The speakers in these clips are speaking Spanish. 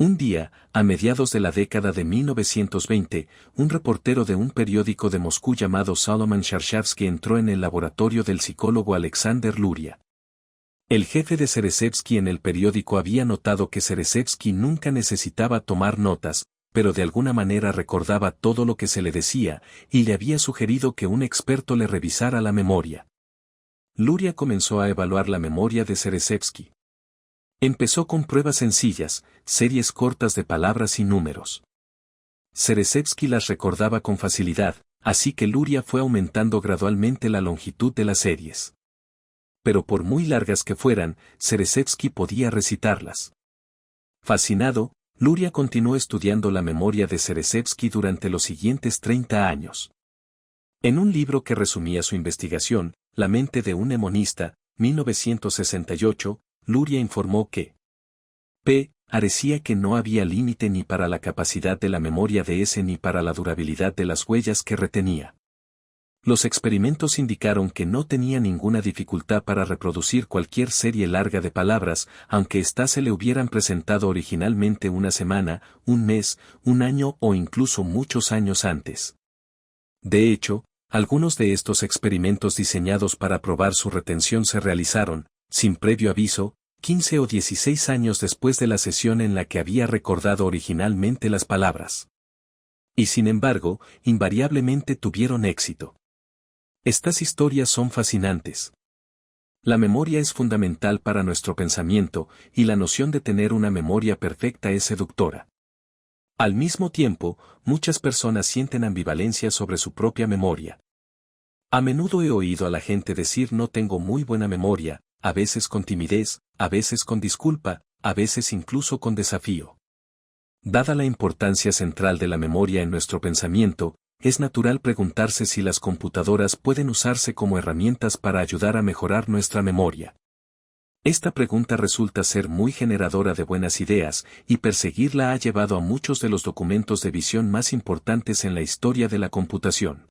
Un día, a mediados de la década de 1920, un reportero de un periódico de Moscú llamado Solomon Sharshevsky entró en el laboratorio del psicólogo Alexander Luria. El jefe de Zerezhevsky en el periódico había notado que Zerezhevsky nunca necesitaba tomar notas, pero de alguna manera recordaba todo lo que se le decía, y le había sugerido que un experto le revisara la memoria. Luria comenzó a evaluar la memoria de Zerezhevsky. Empezó con pruebas sencillas, series cortas de palabras y números. Zerezhevsky las recordaba con facilidad, así que Luria fue aumentando gradualmente la longitud de las series. Pero por muy largas que fueran, Zerezhevsky podía recitarlas. Fascinado, Luria continuó estudiando la memoria de Zerezhevsky durante los siguientes 30 años. En un libro que resumía su investigación, La mente de un mnemonista, 1968, Luria informó que parecía que no había límite ni para la capacidad de la memoria de ese ni para la durabilidad de las huellas que retenía. Los experimentos indicaron que no tenía ninguna dificultad para reproducir cualquier serie larga de palabras, aunque éstas se le hubieran presentado originalmente una semana, un mes, un año o incluso muchos años antes. De hecho, algunos de estos experimentos diseñados para probar su retención se realizaron, sin previo aviso, 15 o 16 años después de la sesión en la que había recordado originalmente las palabras. Y sin embargo, invariablemente tuvieron éxito. Estas historias son fascinantes. La memoria es fundamental para nuestro pensamiento, y la noción de tener una memoria perfecta es seductora. Al mismo tiempo, muchas personas sienten ambivalencia sobre su propia memoria. A menudo he oído a la gente decir no tengo muy buena memoria, a veces con timidez, a veces con disculpa, a veces incluso con desafío. Dada la importancia central de la memoria en nuestro pensamiento, es natural preguntarse si las computadoras pueden usarse como herramientas para ayudar a mejorar nuestra memoria. Esta pregunta resulta ser muy generadora de buenas ideas, y perseguirla ha llevado a muchos de los documentos de visión más importantes en la historia de la computación.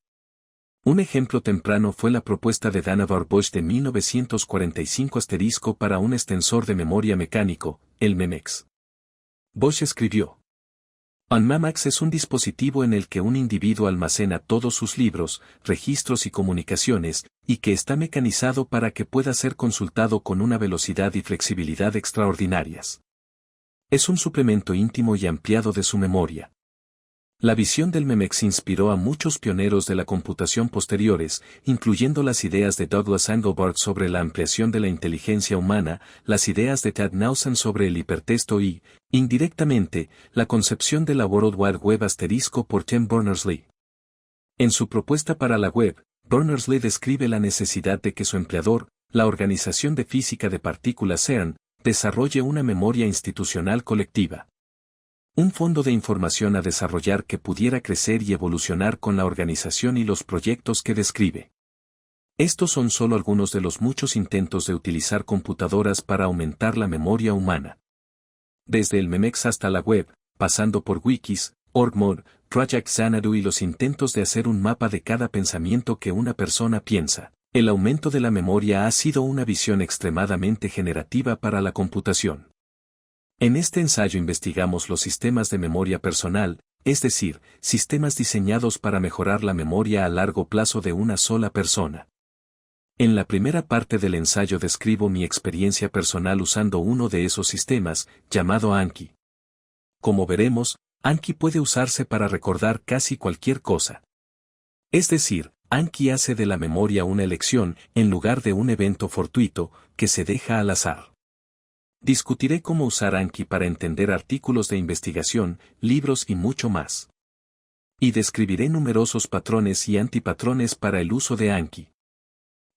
Un ejemplo temprano fue la propuesta de Vannevar Bush de 1945 para un extensor de memoria mecánico, el MEMEX. Bush escribió: Un MEMEX es un dispositivo en el que un individuo almacena todos sus libros, registros y comunicaciones, y que está mecanizado para que pueda ser consultado con una velocidad y flexibilidad extraordinarias. Es un suplemento íntimo y ampliado de su memoria. La visión del MEMEX inspiró a muchos pioneros de la computación posteriores, incluyendo las ideas de Douglas Engelbart sobre la ampliación de la inteligencia humana, las ideas de Ted Nelson sobre el hipertexto y, indirectamente, la concepción de la World Wide Web por Tim Berners-Lee. En su propuesta para la web, Berners-Lee describe la necesidad de que su empleador, la Organización de Física de Partículas CERN, desarrolle una memoria institucional colectiva. Un fondo de información a desarrollar que pudiera crecer y evolucionar con la organización y los proyectos que describe. Estos son solo algunos de los muchos intentos de utilizar computadoras para aumentar la memoria humana. Desde el MEMEX hasta la web, pasando por Wikis, OrgMod, Project Xanadu y los intentos de hacer un mapa de cada pensamiento que una persona piensa, el aumento de la memoria ha sido una visión extremadamente generativa para la computación. En este ensayo investigamos los sistemas de memoria personal, es decir, sistemas diseñados para mejorar la memoria a largo plazo de una sola persona. En la primera parte del ensayo describo mi experiencia personal usando uno de esos sistemas, llamado Anki. Como veremos, Anki puede usarse para recordar casi cualquier cosa. Es decir, Anki hace de la memoria una elección, en lugar de un evento fortuito, que se deja al azar. Discutiré cómo usar Anki para entender artículos de investigación, libros y mucho más. Y describiré numerosos patrones y antipatrones para el uso de Anki.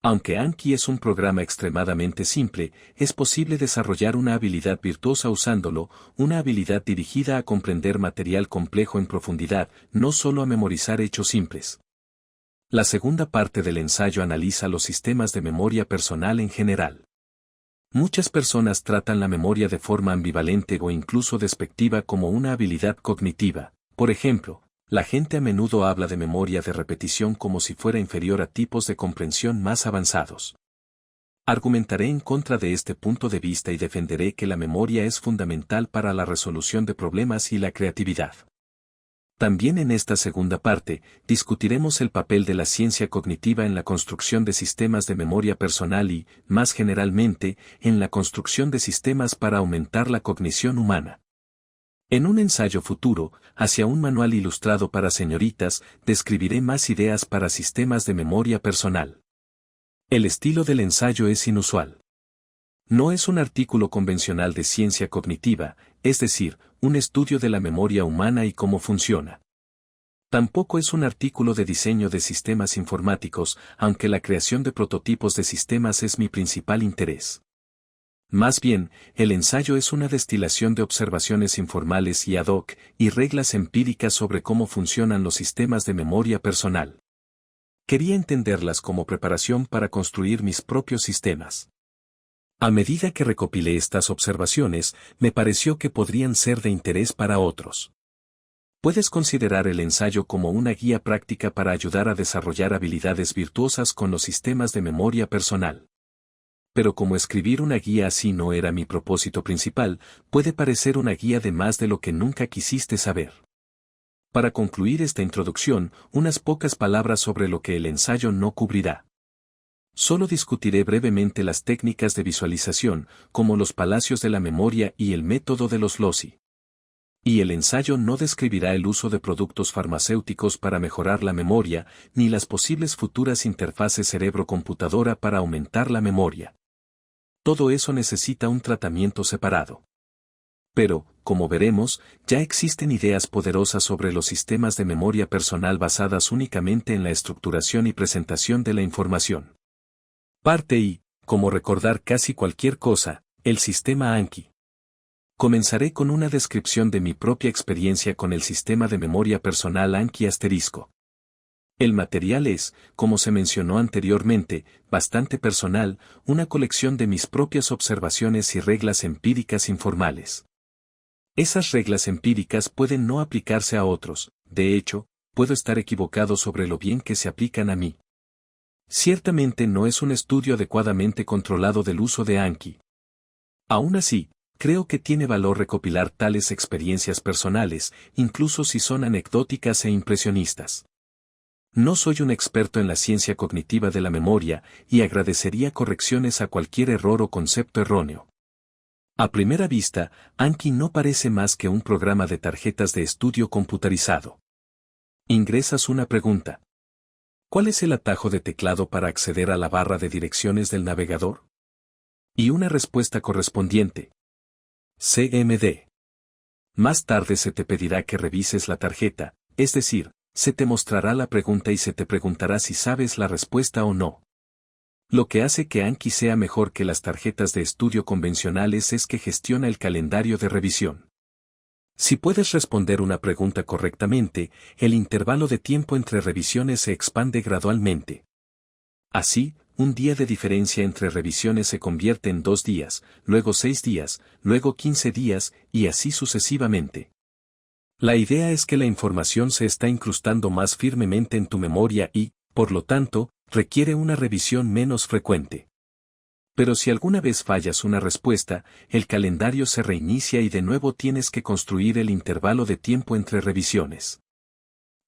Aunque Anki es un programa extremadamente simple, es posible desarrollar una habilidad virtuosa usándolo, una habilidad dirigida a comprender material complejo en profundidad, no solo a memorizar hechos simples. La segunda parte del ensayo analiza los sistemas de memoria personal en general. Muchas personas tratan la memoria de forma ambivalente o incluso despectiva como una habilidad cognitiva. Por ejemplo, la gente a menudo habla de memoria de repetición como si fuera inferior a tipos de comprensión más avanzados. Argumentaré en contra de este punto de vista y defenderé que la memoria es fundamental para la resolución de problemas y la creatividad. También en esta segunda parte, discutiremos el papel de la ciencia cognitiva en la construcción de sistemas de memoria personal y, más generalmente, en la construcción de sistemas para aumentar la cognición humana. En un ensayo futuro, hacia un manual ilustrado para señoritas, describiré más ideas para sistemas de memoria personal. El estilo del ensayo es inusual. No es un artículo convencional de ciencia cognitiva, es decir, un estudio de la memoria humana y cómo funciona. Tampoco es un artículo de diseño de sistemas informáticos, aunque la creación de prototipos de sistemas es mi principal interés. Más bien, el ensayo es una destilación de observaciones informales y ad hoc, y reglas empíricas sobre cómo funcionan los sistemas de memoria personal. Quería entenderlas como preparación para construir mis propios sistemas. A medida que recopilé estas observaciones, me pareció que podrían ser de interés para otros. Puedes considerar el ensayo como una guía práctica para ayudar a desarrollar habilidades virtuosas con los sistemas de memoria personal. Pero como escribir una guía así no era mi propósito principal, puede parecer una guía de más de lo que nunca quisiste saber. Para concluir esta introducción, unas pocas palabras sobre lo que el ensayo no cubrirá. Solo discutiré brevemente las técnicas de visualización, como los palacios de la memoria y el método de los loci. Y el ensayo no describirá el uso de productos farmacéuticos para mejorar la memoria, ni las posibles futuras interfaces cerebro-computadora para aumentar la memoria. Todo eso necesita un tratamiento separado. Pero, como veremos, ya existen ideas poderosas sobre los sistemas de memoria personal basadas únicamente en la estructuración y presentación de la información. Parte y, como recordar casi cualquier cosa, el sistema Anki. Comenzaré con una descripción de mi propia experiencia con el sistema de memoria personal Anki **. El material es, como se mencionó anteriormente, bastante personal, una colección de mis propias observaciones y reglas empíricas informales. Esas reglas empíricas pueden no aplicarse a otros, de hecho, puedo estar equivocado sobre lo bien que se aplican a mí. Ciertamente no es un estudio adecuadamente controlado del uso de Anki. Aún así, creo que tiene valor recopilar tales experiencias personales, incluso si son anecdóticas e impresionistas. No soy un experto en la ciencia cognitiva de la memoria, y agradecería correcciones a cualquier error o concepto erróneo. A primera vista, Anki no parece más que un programa de tarjetas de estudio computarizado. Ingresas una pregunta. ¿Cuál es el atajo de teclado para acceder a la barra de direcciones del navegador? Y una respuesta correspondiente. CMD. Más tarde se te pedirá que revises la tarjeta, es decir, se te mostrará la pregunta y se te preguntará si sabes la respuesta o no. Lo que hace que Anki sea mejor que las tarjetas de estudio convencionales es que gestiona el calendario de revisión. Si puedes responder una pregunta correctamente, el intervalo de tiempo entre revisiones se expande gradualmente. Así, un día de diferencia entre revisiones se convierte en 2 días, luego 6 días, luego 15 días, y así sucesivamente. La idea es que la información se está incrustando más firmemente en tu memoria y, por lo tanto, requiere una revisión menos frecuente. Pero si alguna vez fallas una respuesta, el calendario se reinicia y de nuevo tienes que construir el intervalo de tiempo entre revisiones.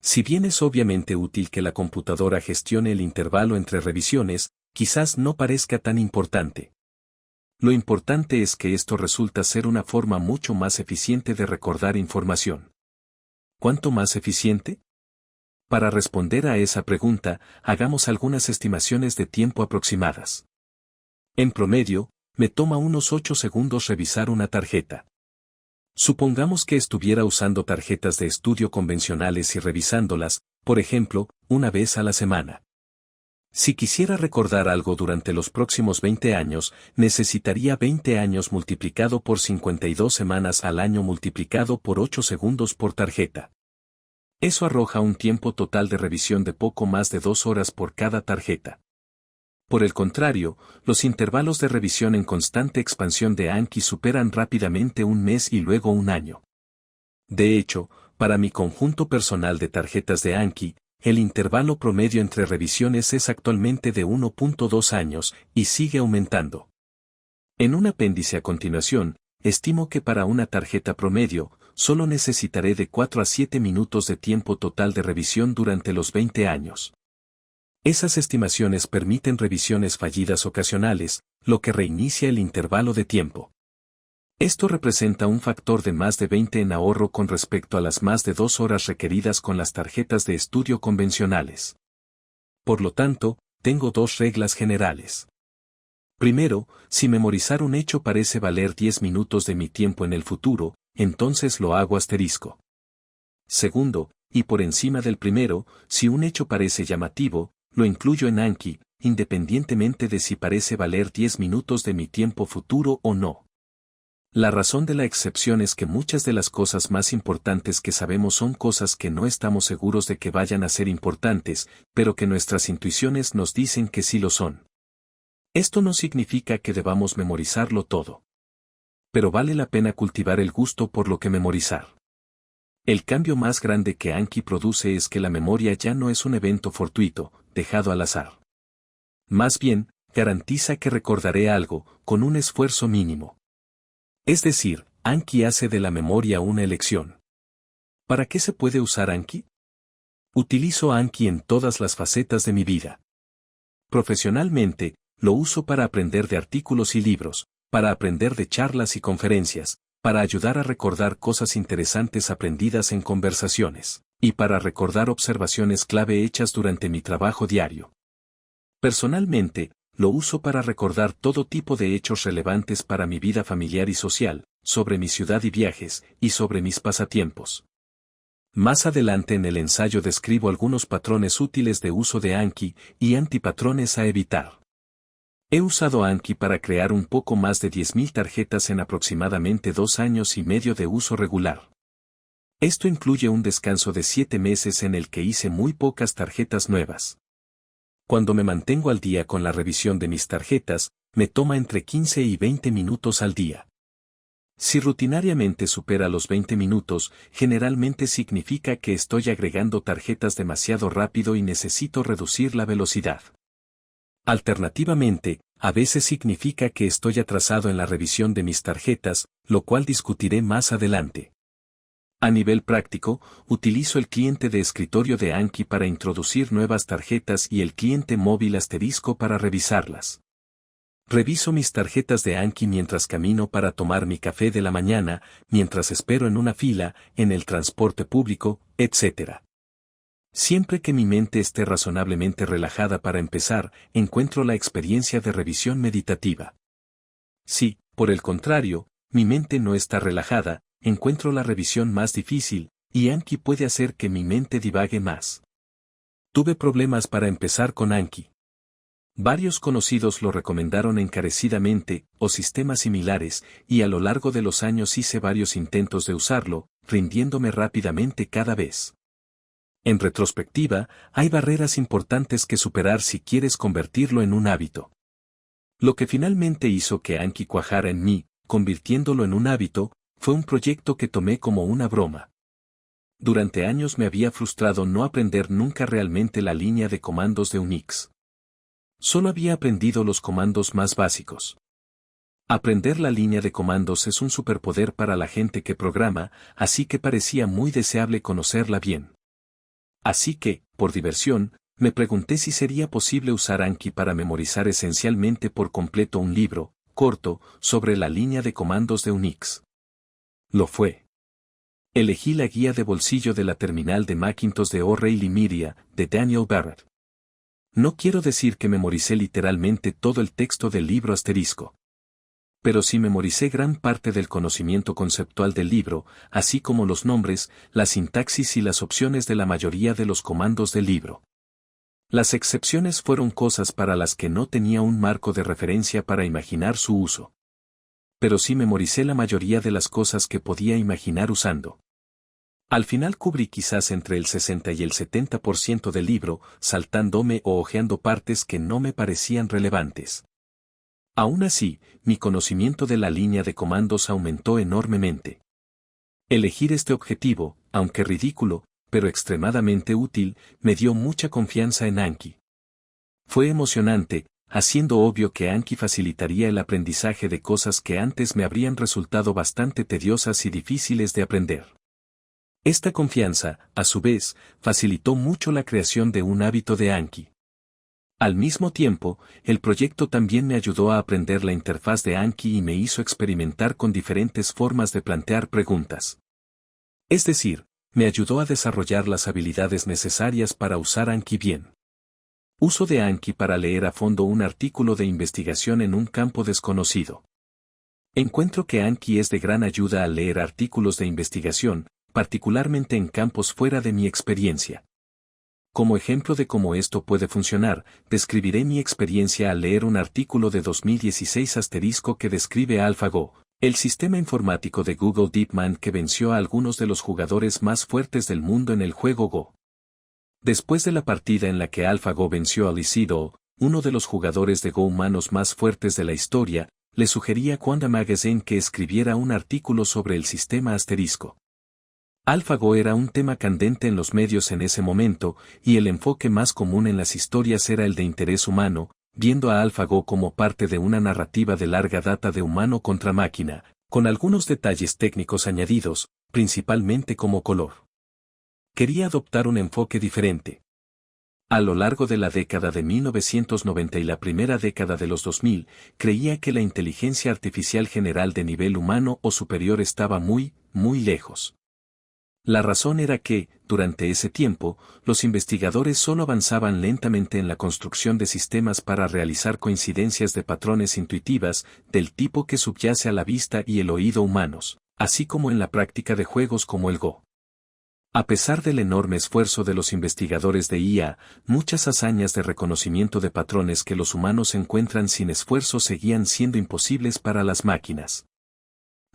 Si bien es obviamente útil que la computadora gestione el intervalo entre revisiones, quizás no parezca tan importante. Lo importante es que esto resulta ser una forma mucho más eficiente de recordar información. ¿Cuánto más eficiente? Para responder a esa pregunta, hagamos algunas estimaciones de tiempo aproximadas. En promedio, me toma unos 8 segundos revisar una tarjeta. Supongamos que estuviera usando tarjetas de estudio convencionales y revisándolas, por ejemplo, una vez a la semana. Si quisiera recordar algo durante los próximos 20 años, necesitaría 20 años multiplicado por 52 semanas al año multiplicado por 8 segundos por tarjeta. Eso arroja un tiempo total de revisión de poco más de 2 horas por cada tarjeta. Por el contrario, los intervalos de revisión en constante expansión de Anki superan rápidamente un mes y luego un año. De hecho, para mi conjunto personal de tarjetas de Anki, el intervalo promedio entre revisiones es actualmente de 1.2 años y sigue aumentando. En un apéndice a continuación, estimo que para una tarjeta promedio, solo necesitaré de 4 a 7 minutos de tiempo total de revisión durante los 20 años. Esas estimaciones permiten revisiones fallidas ocasionales, lo que reinicia el intervalo de tiempo. Esto representa un factor de más de 20 en ahorro con respecto a las más de 2 horas requeridas con las tarjetas de estudio convencionales. Por lo tanto, tengo dos reglas generales. Primero, si memorizar un hecho parece valer 10 minutos de mi tiempo en el futuro, entonces lo hago asterisco. Segundo, y por encima del primero, si un hecho parece llamativo, lo incluyo en Anki, independientemente de si parece valer 10 minutos de mi tiempo futuro o no. La razón de la excepción es que muchas de las cosas más importantes que sabemos son cosas que no estamos seguros de que vayan a ser importantes, pero que nuestras intuiciones nos dicen que sí lo son. Esto no significa que debamos memorizarlo todo. Pero vale la pena cultivar el gusto por lo que memorizar. El cambio más grande que Anki produce es que la memoria ya no es un evento fortuito, dejado al azar. Más bien, garantiza que recordaré algo, con un esfuerzo mínimo. Es decir, Anki hace de la memoria una elección. ¿Para qué se puede usar Anki? Utilizo Anki en todas las facetas de mi vida. Profesionalmente, lo uso para aprender de artículos y libros, para aprender de charlas y conferencias, para ayudar a recordar cosas interesantes aprendidas en conversaciones, y para recordar observaciones clave hechas durante mi trabajo diario. Personalmente, lo uso para recordar todo tipo de hechos relevantes para mi vida familiar y social, sobre mi ciudad y viajes, y sobre mis pasatiempos. Más adelante en el ensayo describo algunos patrones útiles de uso de Anki y antipatrones a evitar. He usado Anki para crear un poco más de 10.000 tarjetas en aproximadamente 2 años y medio de uso regular. Esto incluye un descanso de 7 meses en el que hice muy pocas tarjetas nuevas. Cuando me mantengo al día con la revisión de mis tarjetas, me toma entre 15 y 20 minutos al día. Si rutinariamente supera los 20 minutos, generalmente significa que estoy agregando tarjetas demasiado rápido y necesito reducir la velocidad. Alternativamente, a veces significa que estoy atrasado en la revisión de mis tarjetas, lo cual discutiré más adelante. A nivel práctico, utilizo el cliente de escritorio de Anki para introducir nuevas tarjetas y el cliente móvil asterisco para revisarlas. Reviso mis tarjetas de Anki mientras camino para tomar mi café de la mañana, mientras espero en una fila, en el transporte público, etc. Siempre que mi mente esté razonablemente relajada para empezar, encuentro la experiencia de revisión meditativa. Si, por el contrario, mi mente no está relajada, encuentro la revisión más difícil, y Anki puede hacer que mi mente divague más. Tuve problemas para empezar con Anki. Varios conocidos lo recomendaron encarecidamente, o sistemas similares, y a lo largo de los años hice varios intentos de usarlo, rindiéndome rápidamente cada vez. En retrospectiva, hay barreras importantes que superar si quieres convertirlo en un hábito. Lo que finalmente hizo que Anki cuajara en mí, convirtiéndolo en un hábito, fue un proyecto que tomé como una broma. Durante años me había frustrado no aprender nunca realmente la línea de comandos de Unix. Solo había aprendido los comandos más básicos. Aprender la línea de comandos es un superpoder para la gente que programa, así que parecía muy deseable conocerla bien. Así que, por diversión, me pregunté si sería posible usar Anki para memorizar esencialmente por completo un libro, corto, sobre la línea de comandos de Unix. Lo fue. Elegí la guía de bolsillo de la terminal de Macintosh de O'Reilly Media, de Daniel Barrett. No quiero decir que memoricé literalmente todo el texto del libro asterisco. Pero sí memoricé gran parte del conocimiento conceptual del libro, así como los nombres, la sintaxis y las opciones de la mayoría de los comandos del libro. Las excepciones fueron cosas para las que no tenía un marco de referencia para imaginar su uso. Pero sí memoricé la mayoría de las cosas que podía imaginar usando. Al final cubrí quizás entre el 60 y el 70% del libro, saltándome o hojeando partes que no me parecían relevantes. Aún así, mi conocimiento de la línea de comandos aumentó enormemente. Elegir este objetivo, aunque ridículo, pero extremadamente útil, me dio mucha confianza en Anki. Fue emocionante, haciendo obvio que Anki facilitaría el aprendizaje de cosas que antes me habrían resultado bastante tediosas y difíciles de aprender. Esta confianza, a su vez, facilitó mucho la creación de un hábito de Anki. Al mismo tiempo, el proyecto también me ayudó a aprender la interfaz de Anki y me hizo experimentar con diferentes formas de plantear preguntas. Es decir, me ayudó a desarrollar las habilidades necesarias para usar Anki bien. Uso de Anki para leer a fondo un artículo de investigación en un campo desconocido. Encuentro que Anki es de gran ayuda al leer artículos de investigación, particularmente en campos fuera de mi experiencia. Como ejemplo de cómo esto puede funcionar, describiré mi experiencia al leer un artículo de 2016 que describe AlphaGo, el sistema informático de Google DeepMind que venció a algunos de los jugadores más fuertes del mundo en el juego Go. Después de la partida en la que AlphaGo venció a Lee Sedol, uno de los jugadores de Go humanos más fuertes de la historia, le sugerí a Quanda Magazine que escribiera un artículo sobre el sistema asterisco. AlphaGo era un tema candente en los medios en ese momento, y el enfoque más común en las historias era el de interés humano, viendo a AlphaGo como parte de una narrativa de larga data de humano contra máquina, con algunos detalles técnicos añadidos, principalmente como color. Quería adoptar un enfoque diferente. A lo largo de la década de 1990 y la primera década de los 2000, creía que la inteligencia artificial general de nivel humano o superior estaba muy lejos. La razón era que, durante ese tiempo, los investigadores solo avanzaban lentamente en la construcción de sistemas para realizar coincidencias de patrones intuitivas, del tipo que subyace a la vista y el oído humanos, así como en la práctica de juegos como el Go. A pesar del enorme esfuerzo de los investigadores de IA, muchas hazañas de reconocimiento de patrones que los humanos encuentran sin esfuerzo seguían siendo imposibles para las máquinas.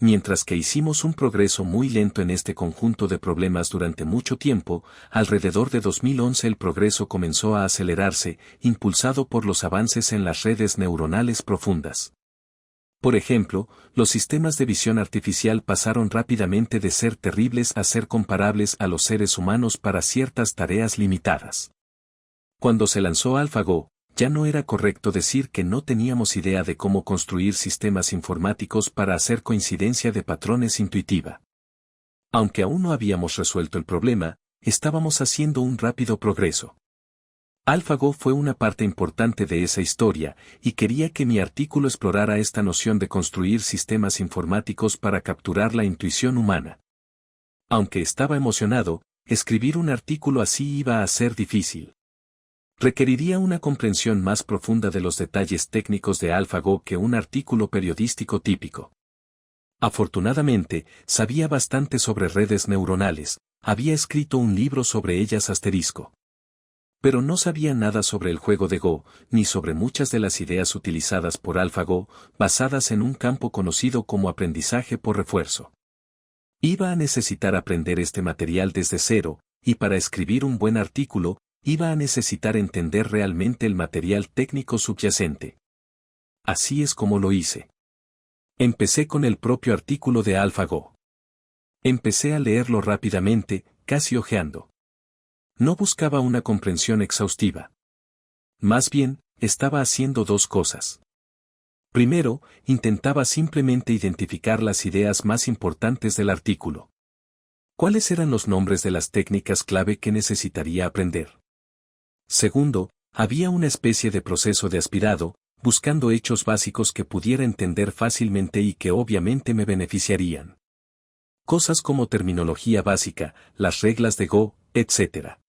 Mientras que hicimos un progreso muy lento en este conjunto de problemas durante mucho tiempo, alrededor de 2011 el progreso comenzó a acelerarse, impulsado por los avances en las redes neuronales profundas. Por ejemplo, los sistemas de visión artificial pasaron rápidamente de ser terribles a ser comparables a los seres humanos para ciertas tareas limitadas. Cuando se lanzó AlphaGo, ya no era correcto decir que no teníamos idea de cómo construir sistemas informáticos para hacer coincidencia de patrones intuitiva. Aunque aún no habíamos resuelto el problema, estábamos haciendo un rápido progreso. AlphaGo fue una parte importante de esa historia, y quería que mi artículo explorara esta noción de construir sistemas informáticos para capturar la intuición humana. Aunque estaba emocionado, escribir un artículo así iba a ser difícil. Requeriría una comprensión más profunda de los detalles técnicos de AlphaGo que un artículo periodístico típico. Afortunadamente, sabía bastante sobre redes neuronales, había escrito un libro sobre ellas asterisco. Pero no sabía nada sobre el juego de Go, ni sobre muchas de las ideas utilizadas por AlphaGo, basadas en un campo conocido como aprendizaje por refuerzo. Iba a necesitar aprender este material desde cero, y para escribir un buen artículo, iba a necesitar entender realmente el material técnico subyacente. Así es como lo hice. Empecé con el propio artículo de AlphaGo. Empecé a leerlo rápidamente, casi ojeando. No buscaba una comprensión exhaustiva. Más bien, estaba haciendo dos cosas. Primero, intentaba simplemente identificar las ideas más importantes del artículo. ¿Cuáles eran los nombres de las técnicas clave que necesitaría aprender? Segundo, había una especie de proceso de aspirado, buscando hechos básicos que pudiera entender fácilmente y que obviamente me beneficiarían. Cosas como terminología básica, las reglas de Go, etc.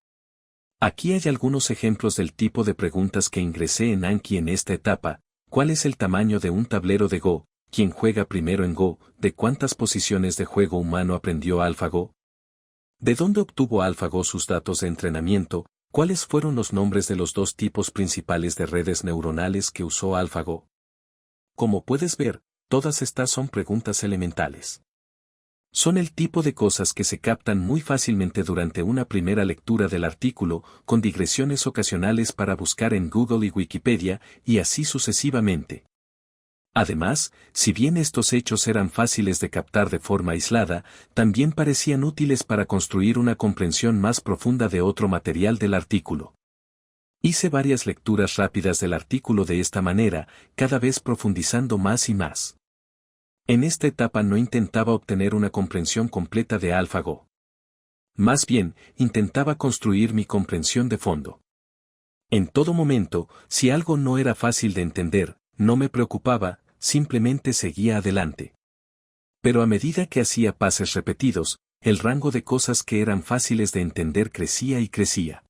Aquí hay algunos ejemplos del tipo de preguntas que ingresé en Anki en esta etapa. ¿Cuál es el tamaño de un tablero de Go? ¿Quién juega primero en Go? ¿De cuántas posiciones de juego humano aprendió AlphaGo? ¿De dónde obtuvo AlphaGo sus datos de entrenamiento? ¿Cuáles fueron los nombres de los dos tipos principales de redes neuronales que usó AlphaGo? Como puedes ver, todas estas son preguntas elementales. Son el tipo de cosas que se captan muy fácilmente durante una primera lectura del artículo, con digresiones ocasionales para buscar en Google y Wikipedia, y así sucesivamente. Además, si bien estos hechos eran fáciles de captar de forma aislada, también parecían útiles para construir una comprensión más profunda de otro material del artículo. Hice varias lecturas rápidas del artículo de esta manera, cada vez profundizando más y más. En esta etapa no intentaba obtener una comprensión completa de AlphaGo. Más bien, intentaba construir mi comprensión de fondo. En todo momento, si algo no era fácil de entender, no me preocupaba, simplemente seguía adelante. Pero a medida que hacía pases repetidos, el rango de cosas que eran fáciles de entender crecía y crecía.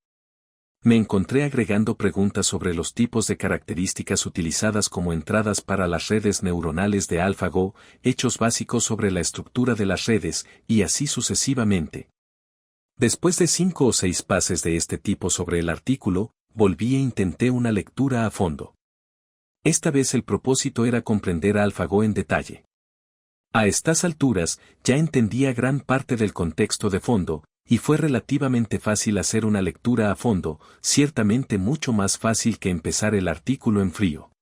Me encontré agregando preguntas sobre los tipos de características utilizadas como entradas para las redes neuronales de AlphaGo, hechos básicos sobre la estructura de las redes, y así sucesivamente. Después de 5 o 6 pases de este tipo sobre el artículo, volví e intenté una lectura a fondo. Esta vez el propósito era comprender a AlphaGo en detalle. A estas alturas, ya entendía gran parte del contexto de fondo, y fue relativamente fácil hacer una lectura a fondo, ciertamente mucho más fácil que empezar el artículo en frío.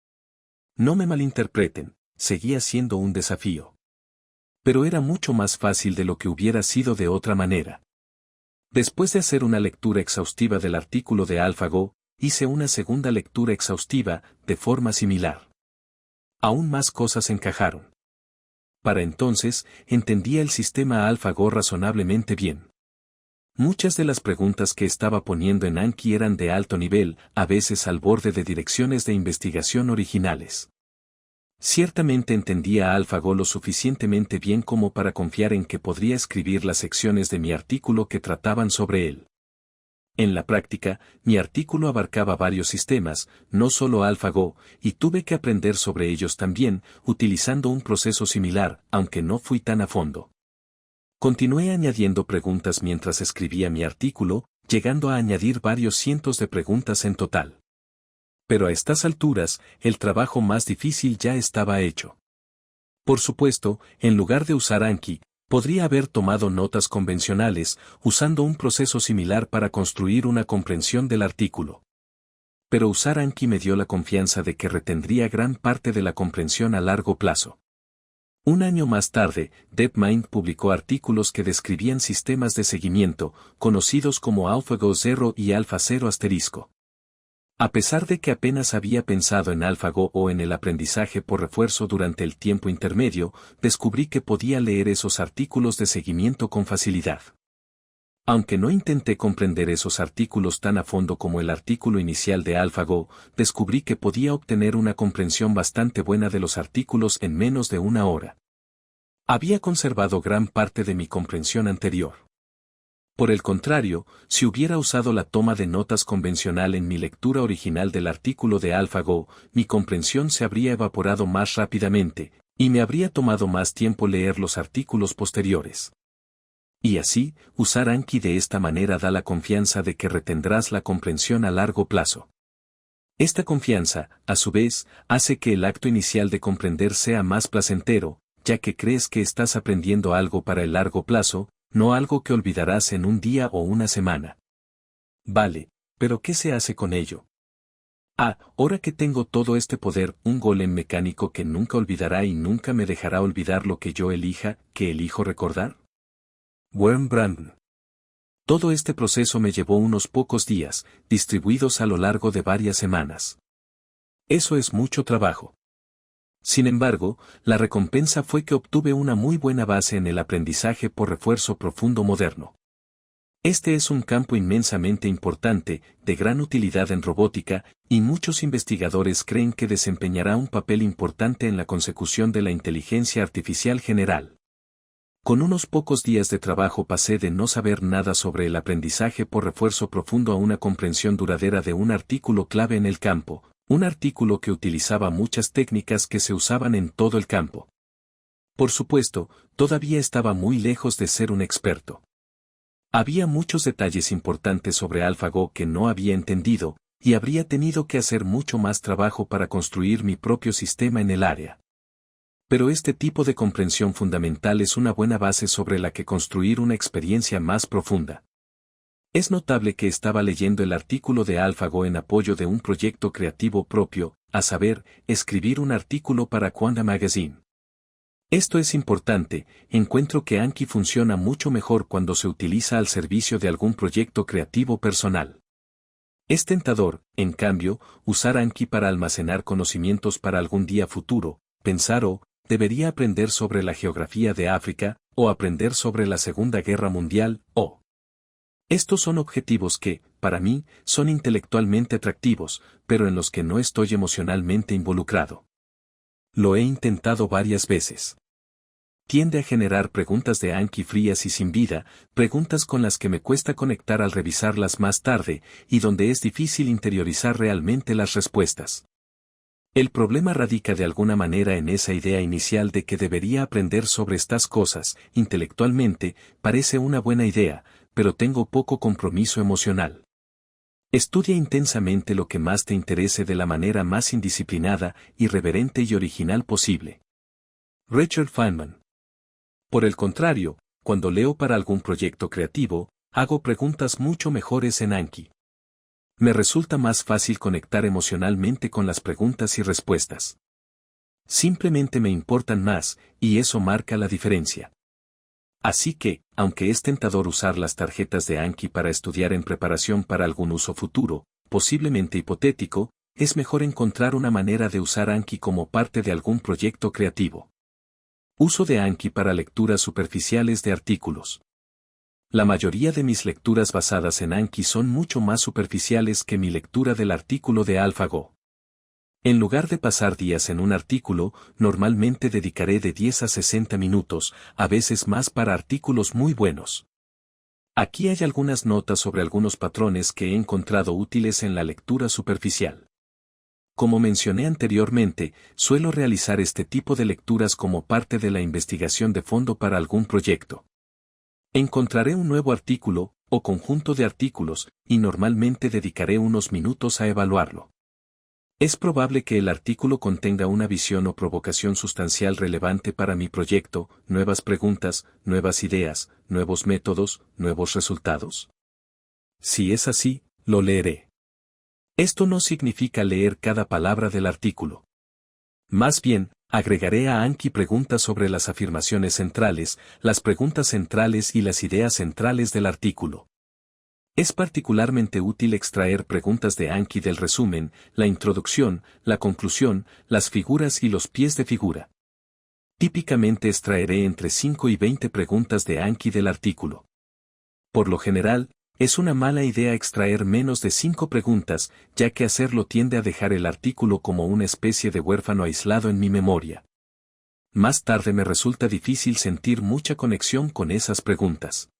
No me malinterpreten, seguía siendo un desafío. Pero era mucho más fácil de lo que hubiera sido de otra manera. Después de hacer una lectura exhaustiva del artículo de AlphaGo, hice una segunda lectura exhaustiva, de forma similar. Aún más cosas encajaron. Para entonces, entendía el sistema AlphaGo razonablemente bien. Muchas de las preguntas que estaba poniendo en Anki eran de alto nivel, a veces al borde de direcciones de investigación originales. Ciertamente entendía a AlphaGo lo suficientemente bien como para confiar en que podría escribir las secciones de mi artículo que trataban sobre él. En la práctica, mi artículo abarcaba varios sistemas, no solo AlphaGo, y tuve que aprender sobre ellos también, utilizando un proceso similar, aunque no fui tan a fondo. Continué añadiendo preguntas mientras escribía mi artículo, llegando a añadir varios cientos de preguntas en total. Pero a estas alturas, el trabajo más difícil ya estaba hecho. Por supuesto, en lugar de usar Anki, podría haber tomado notas convencionales, usando un proceso similar para construir una comprensión del artículo. Pero usar Anki me dio la confianza de que retendría gran parte de la comprensión a largo plazo. Un año más tarde, DeepMind publicó artículos que describían sistemas de seguimiento, conocidos como AlphaGo 0 y Alpha 0 *. A pesar de que apenas había pensado en AlphaGo o en el aprendizaje por refuerzo durante el tiempo intermedio, descubrí que podía leer esos artículos de seguimiento con facilidad. Aunque no intenté comprender esos artículos tan a fondo como el artículo inicial de AlphaGo, descubrí que podía obtener una comprensión bastante buena de los artículos en menos de una hora. Había conservado gran parte de mi comprensión anterior. Por el contrario, si hubiera usado la toma de notas convencional en mi lectura original del artículo de AlphaGo, mi comprensión se habría evaporado más rápidamente, y me habría tomado más tiempo leer los artículos posteriores. Y así, usar Anki de esta manera da la confianza de que retendrás la comprensión a largo plazo. Esta confianza, a su vez, hace que el acto inicial de comprender sea más placentero, ya que crees que estás aprendiendo algo para el largo plazo, no algo que olvidarás en un día o una semana. Vale, pero ¿qué se hace con ello? Ahora que tengo todo este poder, un golem mecánico que nunca olvidará y nunca me dejará olvidar lo que yo elija, que elijo recordar. Worm Brandon. Todo este proceso me llevó unos pocos días, distribuidos a lo largo de varias semanas. Eso es mucho trabajo. Sin embargo, la recompensa fue que obtuve una muy buena base en el aprendizaje por refuerzo profundo moderno. Este es un campo inmensamente importante, de gran utilidad en robótica, y muchos investigadores creen que desempeñará un papel importante en la consecución de la inteligencia artificial general. Con unos pocos días de trabajo pasé de no saber nada sobre el aprendizaje por refuerzo profundo a una comprensión duradera de un artículo clave en el campo, un artículo que utilizaba muchas técnicas que se usaban en todo el campo. Por supuesto, todavía estaba muy lejos de ser un experto. Había muchos detalles importantes sobre AlphaGo que no había entendido, y habría tenido que hacer mucho más trabajo para construir mi propio sistema en el área. Pero este tipo de comprensión fundamental es una buena base sobre la que construir una experiencia más profunda. Es notable que estaba leyendo el artículo de AlphaGo en apoyo de un proyecto creativo propio, a saber, escribir un artículo para Quanda Magazine. Esto es importante, encuentro que Anki funciona mucho mejor cuando se utiliza al servicio de algún proyecto creativo personal. Es tentador, en cambio, usar Anki para almacenar conocimientos para algún día futuro, pensar debería aprender sobre la geografía de África, o aprender sobre la Segunda Guerra Mundial, o. Estos son objetivos que, para mí, son intelectualmente atractivos, pero en los que no estoy emocionalmente involucrado. Lo he intentado varias veces. Tiende a generar preguntas de Anki frías y sin vida, preguntas con las que me cuesta conectar al revisarlas más tarde, y donde es difícil interiorizar realmente las respuestas. El problema radica de alguna manera en esa idea inicial de que debería aprender sobre estas cosas, intelectualmente, parece una buena idea, pero tengo poco compromiso emocional. Estudia intensamente lo que más te interese de la manera más indisciplinada, irreverente y original posible. Richard Feynman. Por el contrario, cuando leo para algún proyecto creativo, hago preguntas mucho mejores en Anki. Me resulta más fácil conectar emocionalmente con las preguntas y respuestas. Simplemente me importan más, y eso marca la diferencia. Así que, aunque es tentador usar las tarjetas de Anki para estudiar en preparación para algún uso futuro, posiblemente hipotético, es mejor encontrar una manera de usar Anki como parte de algún proyecto creativo. Uso de Anki para lecturas superficiales de artículos. La mayoría de mis lecturas basadas en Anki son mucho más superficiales que mi lectura del artículo de AlphaGo. En lugar de pasar días en un artículo, normalmente dedicaré de 10 a 60 minutos, a veces más para artículos muy buenos. Aquí hay algunas notas sobre algunos patrones que he encontrado útiles en la lectura superficial. Como mencioné anteriormente, suelo realizar este tipo de lecturas como parte de la investigación de fondo para algún proyecto. Encontraré un nuevo artículo, o conjunto de artículos, y normalmente dedicaré unos minutos a evaluarlo. Es probable que el artículo contenga una visión o provocación sustancial relevante para mi proyecto, nuevas preguntas, nuevas ideas, nuevos métodos, nuevos resultados. Si es así, lo leeré. Esto no significa leer cada palabra del artículo. Más bien, agregaré a Anki preguntas sobre las afirmaciones centrales, las preguntas centrales y las ideas centrales del artículo. Es particularmente útil extraer preguntas de Anki del resumen, la introducción, la conclusión, las figuras y los pies de figura. Típicamente extraeré entre 5 y 20 preguntas de Anki del artículo. Por lo general, es una mala idea extraer menos de 5 preguntas, ya que hacerlo tiende a dejar el artículo como una especie de huérfano aislado en mi memoria. Más tarde me resulta difícil sentir mucha conexión con esas preguntas.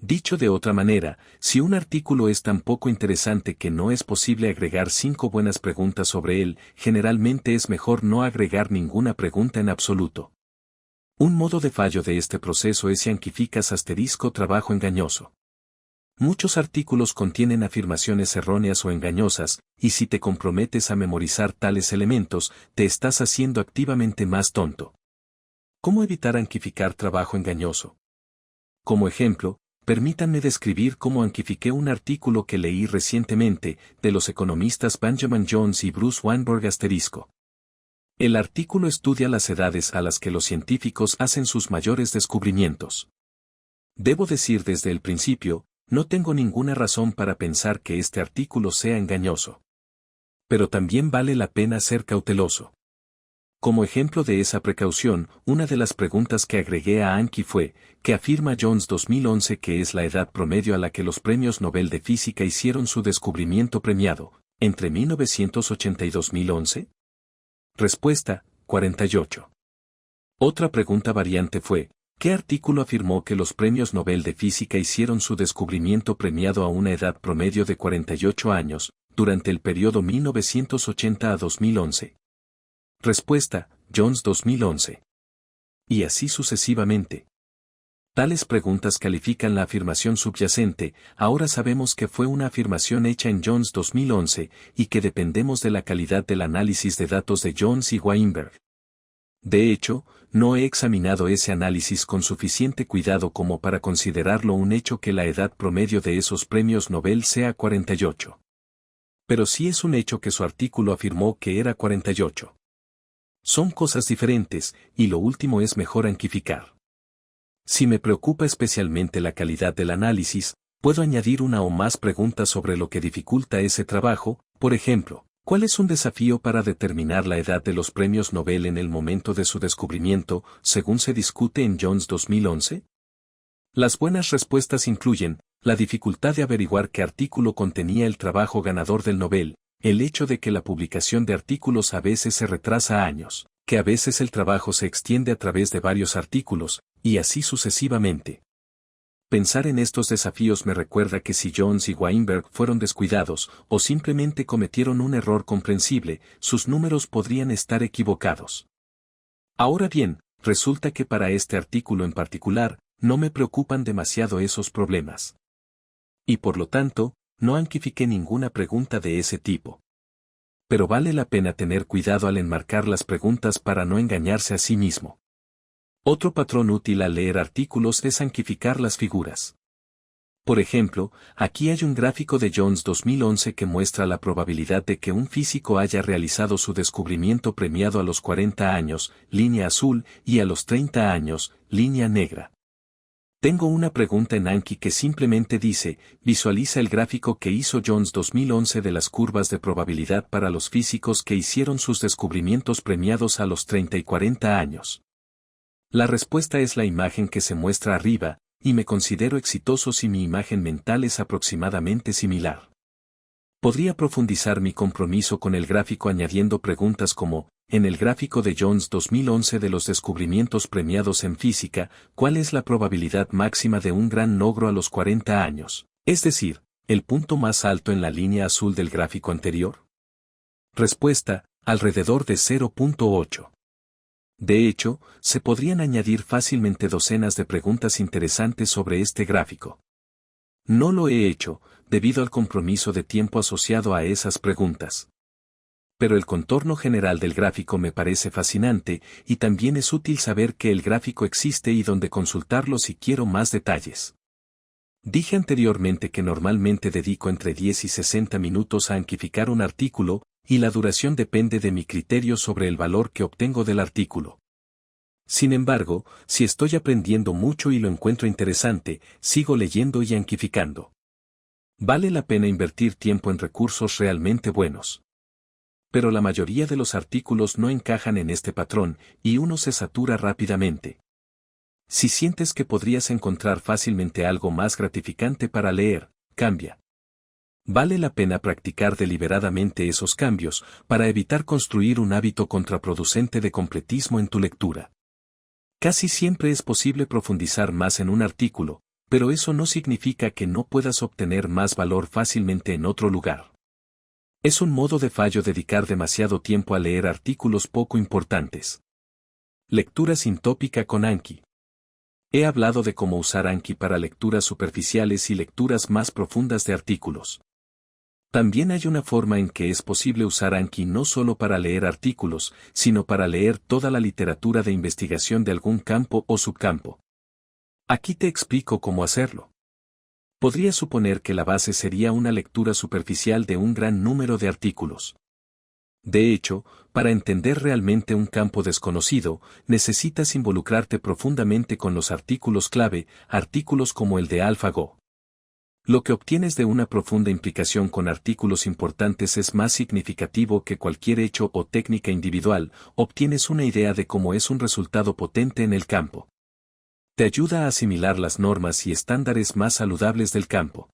Dicho de otra manera, si un artículo es tan poco interesante que no es posible agregar 5 buenas preguntas sobre él, generalmente es mejor no agregar ninguna pregunta en absoluto. Un modo de fallo de este proceso es si anquificas *trabajo engañoso. Muchos artículos contienen afirmaciones erróneas o engañosas, y si te comprometes a memorizar tales elementos, te estás haciendo activamente más tonto. ¿Cómo evitar anquificar trabajo engañoso? Como ejemplo, permítanme describir cómo anquifiqué un artículo que leí recientemente, de los economistas Benjamin Jones y Bruce Weinberg *. El artículo estudia las edades a las que los científicos hacen sus mayores descubrimientos. Debo decir desde el principio, no tengo ninguna razón para pensar que este artículo sea engañoso. Pero también vale la pena ser cauteloso. Como ejemplo de esa precaución, una de las preguntas que agregué a Anki fue, ¿qué afirma Jones 2011 que es la edad promedio a la que los premios Nobel de Física hicieron su descubrimiento premiado, entre 1980 y 2011? Respuesta, 48. Otra pregunta variante fue, ¿qué artículo afirmó que los premios Nobel de Física hicieron su descubrimiento premiado a una edad promedio de 48 años, durante el periodo 1980 a 2011? Respuesta, Jones 2011. Y así sucesivamente. Tales preguntas califican la afirmación subyacente, ahora sabemos que fue una afirmación hecha en Jones 2011, y que dependemos de la calidad del análisis de datos de Jones y Weinberg. De hecho, no he examinado ese análisis con suficiente cuidado como para considerarlo un hecho que la edad promedio de esos premios Nobel sea 48. Pero sí es un hecho que su artículo afirmó que era 48. Son cosas diferentes, y lo último es mejor anquificar. Si me preocupa especialmente la calidad del análisis, puedo añadir una o más preguntas sobre lo que dificulta ese trabajo, por ejemplo, ¿cuál es un desafío para determinar la edad de los premios Nobel en el momento de su descubrimiento, según se discute en Jones 2011? Las buenas respuestas incluyen, la dificultad de averiguar qué artículo contenía el trabajo ganador del Nobel, el hecho de que la publicación de artículos a veces se retrasa años, que a veces el trabajo se extiende a través de varios artículos, y así sucesivamente. Pensar en estos desafíos me recuerda que si Jones y Weinberg fueron descuidados, o simplemente cometieron un error comprensible, sus números podrían estar equivocados. Ahora bien, resulta que para este artículo en particular, no me preocupan demasiado esos problemas. Y por lo tanto, no anquifiqué ninguna pregunta de ese tipo. Pero vale la pena tener cuidado al enmarcar las preguntas para no engañarse a sí mismo. Otro patrón útil al leer artículos es anquificar las figuras. Por ejemplo, aquí hay un gráfico de Jones 2011 que muestra la probabilidad de que un físico haya realizado su descubrimiento premiado a los 40 años, línea azul, y a los 30 años, línea negra. Tengo una pregunta en Anki que simplemente dice, visualiza el gráfico que hizo Jones 2011 de las curvas de probabilidad para los físicos que hicieron sus descubrimientos premiados a los 30 y 40 años. La respuesta es la imagen que se muestra arriba, y me considero exitoso si mi imagen mental es aproximadamente similar. Podría profundizar mi compromiso con el gráfico añadiendo preguntas como, en el gráfico de Jones 2011 de los descubrimientos premiados en física, ¿cuál es la probabilidad máxima de un gran logro a los 40 años? Es decir, el punto más alto en la línea azul del gráfico anterior. Respuesta, alrededor de 0.8. De hecho, se podrían añadir fácilmente docenas de preguntas interesantes sobre este gráfico. No lo he hecho, debido al compromiso de tiempo asociado a esas preguntas. Pero el contorno general del gráfico me parece fascinante, y también es útil saber que el gráfico existe y dónde consultarlo si quiero más detalles. Dije anteriormente que normalmente dedico entre 10 y 60 minutos a anquificar un artículo, y la duración depende de mi criterio sobre el valor que obtengo del artículo. Sin embargo, si estoy aprendiendo mucho y lo encuentro interesante, sigo leyendo y anquificando. Vale la pena invertir tiempo en recursos realmente buenos. Pero la mayoría de los artículos no encajan en este patrón, y uno se satura rápidamente. Si sientes que podrías encontrar fácilmente algo más gratificante para leer, cambia. Vale la pena practicar deliberadamente esos cambios, para evitar construir un hábito contraproducente de completismo en tu lectura. Casi siempre es posible profundizar más en un artículo, pero eso no significa que no puedas obtener más valor fácilmente en otro lugar. Es un modo de fallo dedicar demasiado tiempo a leer artículos poco importantes. Lectura sintópica con Anki. He hablado de cómo usar Anki para lecturas superficiales y lecturas más profundas de artículos. También hay una forma en que es posible usar Anki no solo para leer artículos, sino para leer toda la literatura de investigación de algún campo o subcampo. Aquí te explico cómo hacerlo. Podría suponer que la base sería una lectura superficial de un gran número de artículos. De hecho, para entender realmente un campo desconocido, necesitas involucrarte profundamente con los artículos clave, artículos como el de AlphaGo. Lo que obtienes de una profunda implicación con artículos importantes es más significativo que cualquier hecho o técnica individual, obtienes una idea de cómo es un resultado potente en el campo. Te ayuda a asimilar las normas y estándares más saludables del campo.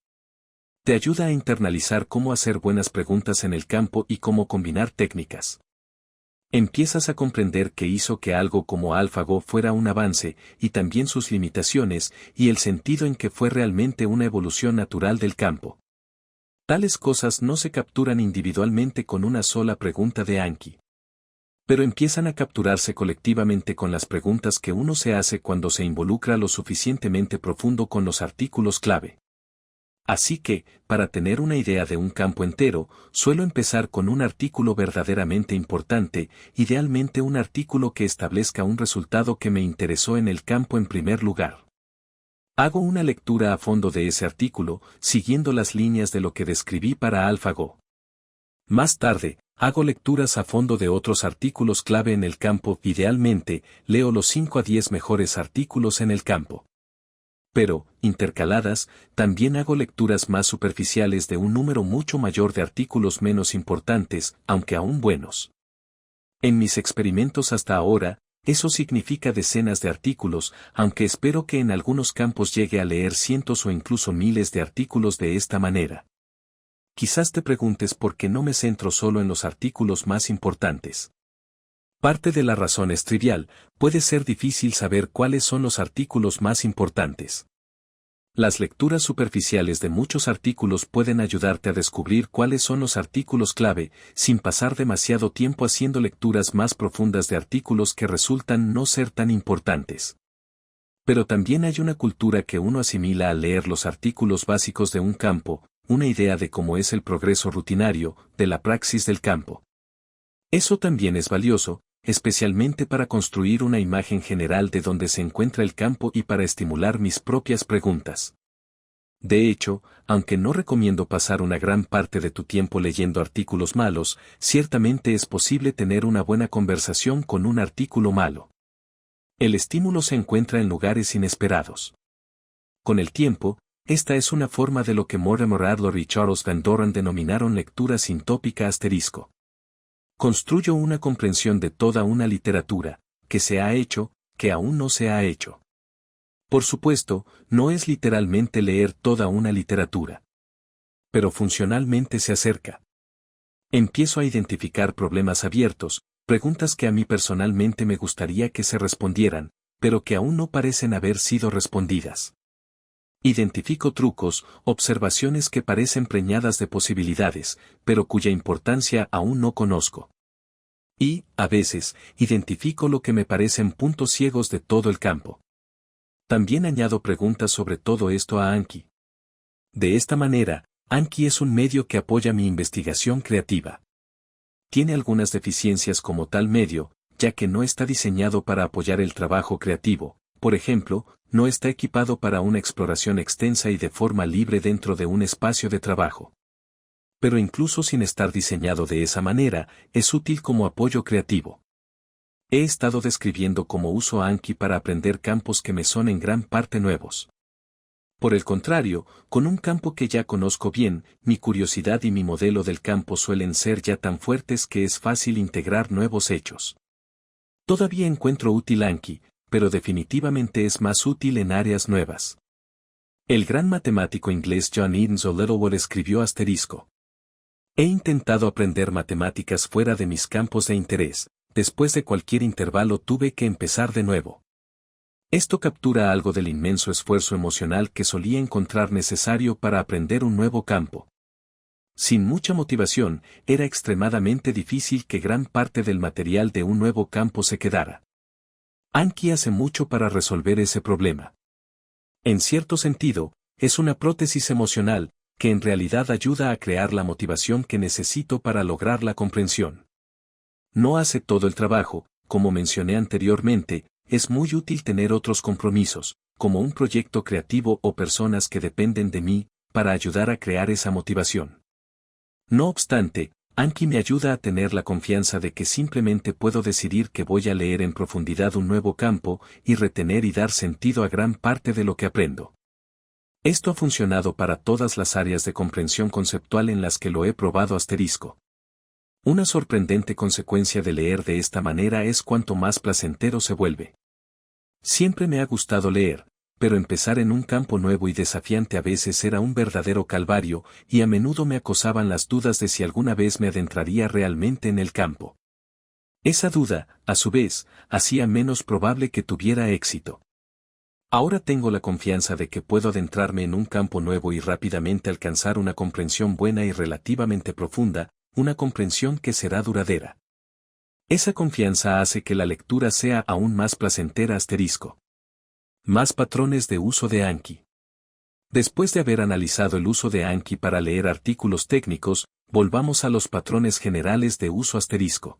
Te ayuda a internalizar cómo hacer buenas preguntas en el campo y cómo combinar técnicas. Empiezas a comprender qué hizo que algo como AlphaGo fuera un avance, y también sus limitaciones, y el sentido en que fue realmente una evolución natural del campo. Tales cosas no se capturan individualmente con una sola pregunta de Anki. Pero empiezan a capturarse colectivamente con las preguntas que uno se hace cuando se involucra lo suficientemente profundo con los artículos clave. Así que, para tener una idea de un campo entero, suelo empezar con un artículo verdaderamente importante, idealmente un artículo que establezca un resultado que me interesó en el campo en primer lugar. Hago una lectura a fondo de ese artículo, siguiendo las líneas de lo que describí para AlphaGo. Más tarde, hago lecturas a fondo de otros artículos clave en el campo, idealmente, leo los 5 a 10 mejores artículos en el campo. Pero, intercaladas, también hago lecturas más superficiales de un número mucho mayor de artículos menos importantes, aunque aún buenos. En mis experimentos hasta ahora, eso significa decenas de artículos, aunque espero que en algunos campos llegue a leer cientos o incluso miles de artículos de esta manera. Quizás te preguntes por qué no me centro solo en los artículos más importantes. Parte de la razón es trivial, puede ser difícil saber cuáles son los artículos más importantes. Las lecturas superficiales de muchos artículos pueden ayudarte a descubrir cuáles son los artículos clave, sin pasar demasiado tiempo haciendo lecturas más profundas de artículos que resultan no ser tan importantes. Pero también hay una cultura que uno asimila al leer los artículos básicos de un campo, una idea de cómo es el progreso rutinario, de la praxis del campo. Eso también es valioso, especialmente para construir una imagen general de dónde se encuentra el campo y para estimular mis propias preguntas. De hecho, aunque no recomiendo pasar una gran parte de tu tiempo leyendo artículos malos, ciertamente es posible tener una buena conversación con un artículo malo. El estímulo se encuentra en lugares inesperados. Con el tiempo, esta es una forma de lo que Mortimer Adler y Charles Van Doren denominaron lectura sintópica asterisco. Construyo una comprensión de toda una literatura, que se ha hecho, que aún no se ha hecho. Por supuesto, no es literalmente leer toda una literatura. Pero funcionalmente se acerca. Empiezo a identificar problemas abiertos, preguntas que a mí personalmente me gustaría que se respondieran, pero que aún no parecen haber sido respondidas. Identifico trucos, observaciones que parecen preñadas de posibilidades, pero cuya importancia aún no conozco. Y, a veces, identifico lo que me parecen puntos ciegos de todo el campo. También añado preguntas sobre todo esto a Anki. De esta manera, Anki es un medio que apoya mi investigación creativa. Tiene algunas deficiencias como tal medio, ya que no está diseñado para apoyar el trabajo creativo. Por ejemplo, no está equipado para una exploración extensa y de forma libre dentro de un espacio de trabajo. Pero incluso sin estar diseñado de esa manera, es útil como apoyo creativo. He estado describiendo cómo uso Anki para aprender campos que me son en gran parte nuevos. Por el contrario, con un campo que ya conozco bien, mi curiosidad y mi modelo del campo suelen ser ya tan fuertes que es fácil integrar nuevos hechos. Todavía encuentro útil Anki, pero definitivamente es más útil en áreas nuevas. El gran matemático inglés John Eames o Littlewood escribió asterisco. He intentado aprender matemáticas fuera de mis campos de interés, después de cualquier intervalo tuve que empezar de nuevo. Esto captura algo del inmenso esfuerzo emocional que solía encontrar necesario para aprender un nuevo campo. Sin mucha motivación, era extremadamente difícil que gran parte del material de un nuevo campo se quedara. Anki hace mucho para resolver ese problema. En cierto sentido, es una prótesis emocional, que en realidad ayuda a crear la motivación que necesito para lograr la comprensión. No hace todo el trabajo, como mencioné anteriormente, es muy útil tener otros compromisos, como un proyecto creativo o personas que dependen de mí, para ayudar a crear esa motivación. No obstante, Anki me ayuda a tener la confianza de que simplemente puedo decidir que voy a leer en profundidad un nuevo campo y retener y dar sentido a gran parte de lo que aprendo. Esto ha funcionado para todas las áreas de comprensión conceptual en las que lo he probado asterisco. Una sorprendente consecuencia de leer de esta manera es cuanto más placentero se vuelve. Siempre me ha gustado leer, pero empezar en un campo nuevo y desafiante a veces era un verdadero calvario, y a menudo me acosaban las dudas de si alguna vez me adentraría realmente en el campo. Esa duda, a su vez, hacía menos probable que tuviera éxito. Ahora tengo la confianza de que puedo adentrarme en un campo nuevo y rápidamente alcanzar una comprensión buena y relativamente profunda, una comprensión que será duradera. Esa confianza hace que la lectura sea aún más placentera asterisco. Más patrones de uso de Anki. Después de haber analizado el uso de Anki para leer artículos técnicos, volvamos a los patrones generales de uso asterisco.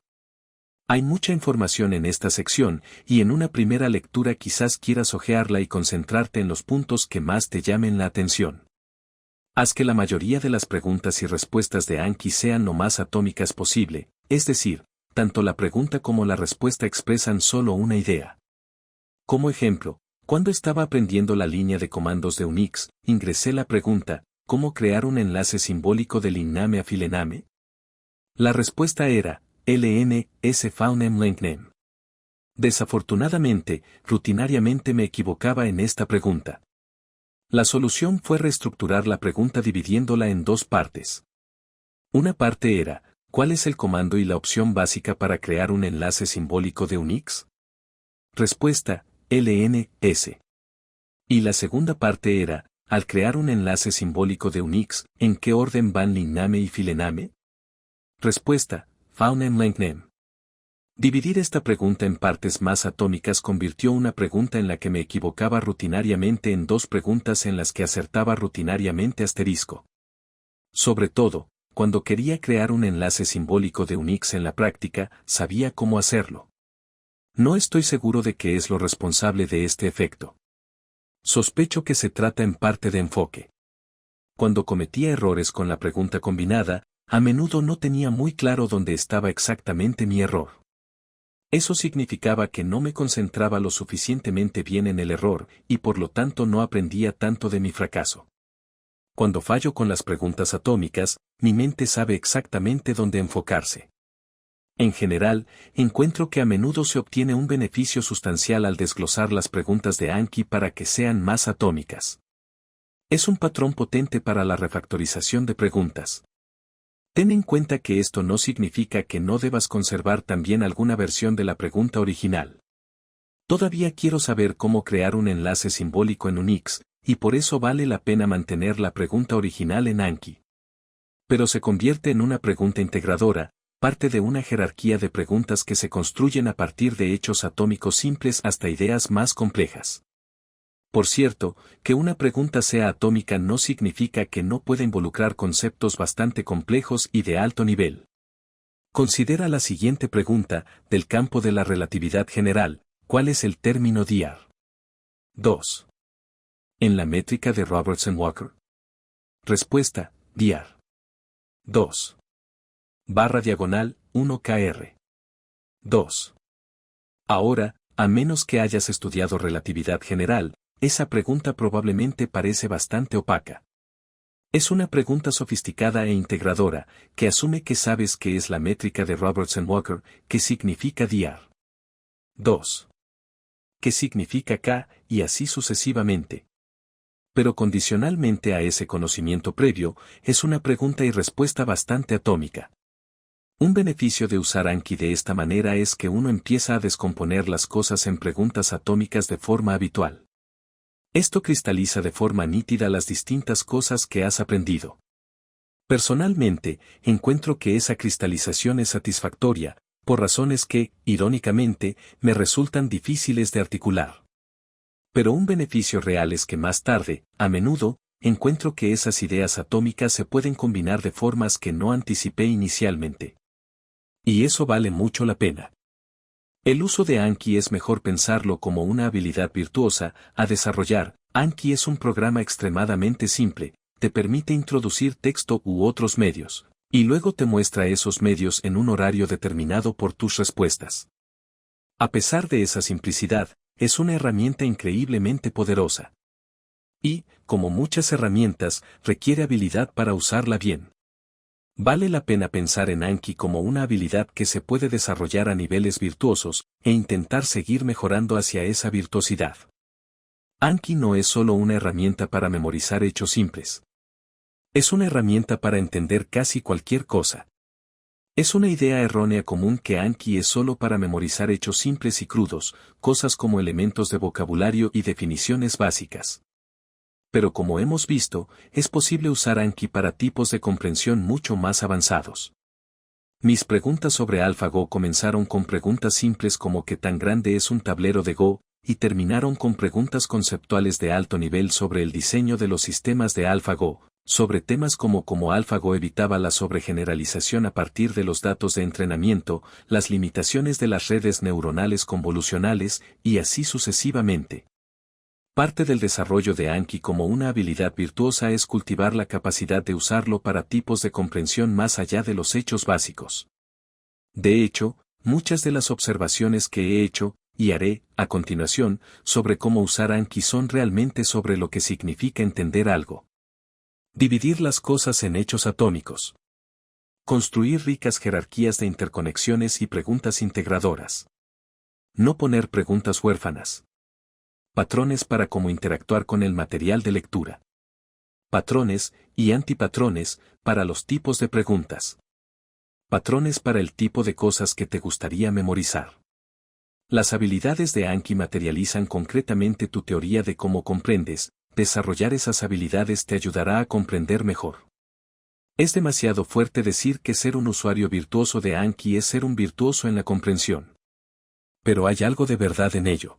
Hay mucha información en esta sección, y en una primera lectura quizás quieras hojearla y concentrarte en los puntos que más te llamen la atención. Haz que la mayoría de las preguntas y respuestas de Anki sean lo más atómicas posible, es decir, tanto la pregunta como la respuesta expresan solo una idea. Como ejemplo, cuando estaba aprendiendo la línea de comandos de Unix, ingresé la pregunta, ¿cómo crear un enlace simbólico de linname a filename? La respuesta era, LN-S faunem linkname. Desafortunadamente, rutinariamente me equivocaba en esta pregunta. La solución fue reestructurar la pregunta dividiéndola en dos partes. Una parte era, ¿cuál es el comando y la opción básica para crear un enlace simbólico de Unix? Respuesta, LNS. Y la segunda parte era, al crear un enlace simbólico de Unix, ¿en qué orden van linname y filename? Respuesta, faunem linkname. Dividir esta pregunta en partes más atómicas convirtió una pregunta en la que me equivocaba rutinariamente en dos preguntas en las que acertaba rutinariamente asterisco. Sobre todo, cuando quería crear un enlace simbólico de Unix en la práctica, sabía cómo hacerlo. No estoy seguro de qué es lo responsable de este efecto. Sospecho que se trata en parte de enfoque. Cuando cometía errores con la pregunta combinada, a menudo no tenía muy claro dónde estaba exactamente mi error. Eso significaba que no me concentraba lo suficientemente bien en el error, y por lo tanto no aprendía tanto de mi fracaso. Cuando fallo con las preguntas atómicas, mi mente sabe exactamente dónde enfocarse. En general, encuentro que a menudo se obtiene un beneficio sustancial al desglosar las preguntas de Anki para que sean más atómicas. Es un patrón potente para la refactorización de preguntas. Ten en cuenta que esto no significa que no debas conservar también alguna versión de la pregunta original. Todavía quiero saber cómo crear un enlace simbólico en Unix, y por eso vale la pena mantener la pregunta original en Anki. Pero se convierte en una pregunta integradora, parte de una jerarquía de preguntas que se construyen a partir de hechos atómicos simples hasta ideas más complejas. Por cierto, que una pregunta sea atómica no significa que no pueda involucrar conceptos bastante complejos y de alto nivel. Considera la siguiente pregunta, del campo de la relatividad general, ¿cuál es el término dr? 2. En la métrica de Robertson-Walker. Respuesta, dr. 2. // 1 kr. 2. Ahora, a menos que hayas estudiado relatividad general, esa pregunta probablemente parece bastante opaca. Es una pregunta sofisticada e integradora, que asume que sabes qué es la métrica de Robertson-Walker, que significa dr. 2. ¿Qué significa k? Y así sucesivamente. Pero condicionalmente a ese conocimiento previo, es una pregunta y respuesta bastante atómica. Un beneficio de usar Anki de esta manera es que uno empieza a descomponer las cosas en preguntas atómicas de forma habitual. Esto cristaliza de forma nítida las distintas cosas que has aprendido. Personalmente, encuentro que esa cristalización es satisfactoria, por razones que, irónicamente, me resultan difíciles de articular. Pero un beneficio real es que más tarde, a menudo, encuentro que esas ideas atómicas se pueden combinar de formas que no anticipé inicialmente. Y eso vale mucho la pena. El uso de Anki es mejor pensarlo como una habilidad virtuosa a desarrollar. Anki es un programa extremadamente simple, te permite introducir texto u otros medios, y luego te muestra esos medios en un horario determinado por tus respuestas. A pesar de esa simplicidad, es una herramienta increíblemente poderosa. Y, como muchas herramientas, requiere habilidad para usarla bien. Vale la pena pensar en Anki como una habilidad que se puede desarrollar a niveles virtuosos, e intentar seguir mejorando hacia esa virtuosidad. Anki no es solo una herramienta para memorizar hechos simples. Es una herramienta para entender casi cualquier cosa. Es una idea errónea común que Anki es solo para memorizar hechos simples y crudos, cosas como elementos de vocabulario y definiciones básicas. Pero como hemos visto, es posible usar Anki para tipos de comprensión mucho más avanzados. Mis preguntas sobre AlphaGo comenzaron con preguntas simples como ¿qué tan grande es un tablero de Go? y terminaron con preguntas conceptuales de alto nivel sobre el diseño de los sistemas de AlphaGo, sobre temas como cómo AlphaGo evitaba la sobregeneralización a partir de los datos de entrenamiento, las limitaciones de las redes neuronales convolucionales, y así sucesivamente. Parte del desarrollo de Anki como una habilidad virtuosa es cultivar la capacidad de usarlo para tipos de comprensión más allá de los hechos básicos. De hecho, muchas de las observaciones que he hecho, y haré, a continuación, sobre cómo usar Anki son realmente sobre lo que significa entender algo. Dividir las cosas en hechos atómicos. Construir ricas jerarquías de interconexiones y preguntas integradoras. No poner preguntas huérfanas. Patrones para cómo interactuar con el material de lectura. Patrones y antipatrones para los tipos de preguntas. Patrones para el tipo de cosas que te gustaría memorizar. Las habilidades de Anki materializan concretamente tu teoría de cómo comprendes. Desarrollar esas habilidades te ayudará a comprender mejor. Es demasiado fuerte decir que ser un usuario virtuoso de Anki es ser un virtuoso en la comprensión. Pero hay algo de verdad en ello.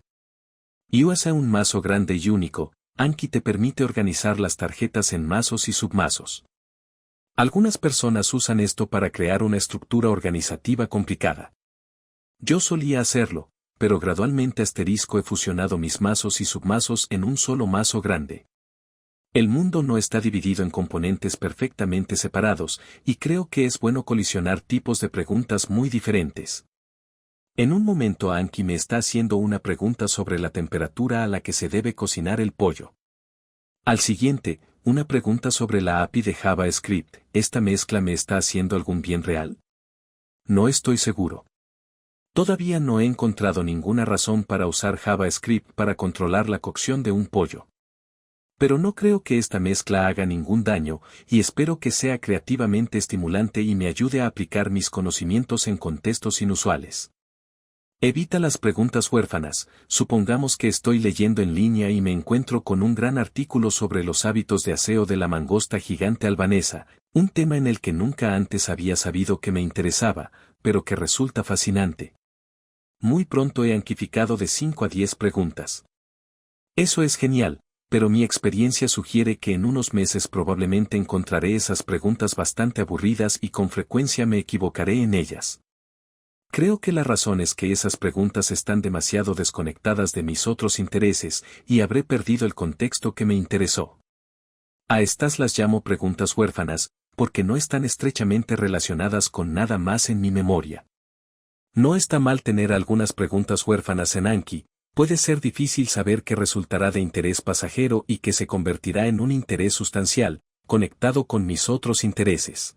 Y usa un mazo grande y único, Anki te permite organizar las tarjetas en mazos y submazos. Algunas personas usan esto para crear una estructura organizativa complicada. Yo solía hacerlo, pero gradualmente he fusionado mis mazos y submazos en un solo mazo grande. El mundo no está dividido en componentes perfectamente separados, y creo que es bueno colisionar tipos de preguntas muy diferentes. En un momento Anki me está haciendo una pregunta sobre la temperatura a la que se debe cocinar el pollo. Al siguiente, una pregunta sobre la API de JavaScript. ¿Esta mezcla me está haciendo algún bien real? No estoy seguro. Todavía no he encontrado ninguna razón para usar JavaScript para controlar la cocción de un pollo. Pero no creo que esta mezcla haga ningún daño, y espero que sea creativamente estimulante y me ayude a aplicar mis conocimientos en contextos inusuales. Evita las preguntas huérfanas. Supongamos que estoy leyendo en línea y me encuentro con un gran artículo sobre los hábitos de aseo de la mangosta gigante albanesa, un tema en el que nunca antes había sabido que me interesaba, pero que resulta fascinante. Muy pronto he anquificado de 5 a 10 preguntas. Eso es genial, pero mi experiencia sugiere que en unos meses probablemente encontraré esas preguntas bastante aburridas y con frecuencia me equivocaré en ellas. Creo que la razón es que esas preguntas están demasiado desconectadas de mis otros intereses y habré perdido el contexto que me interesó. A estas las llamo preguntas huérfanas, porque no están estrechamente relacionadas con nada más en mi memoria. No está mal tener algunas preguntas huérfanas en Anki, puede ser difícil saber qué resultará de interés pasajero y que se convertirá en un interés sustancial, conectado con mis otros intereses.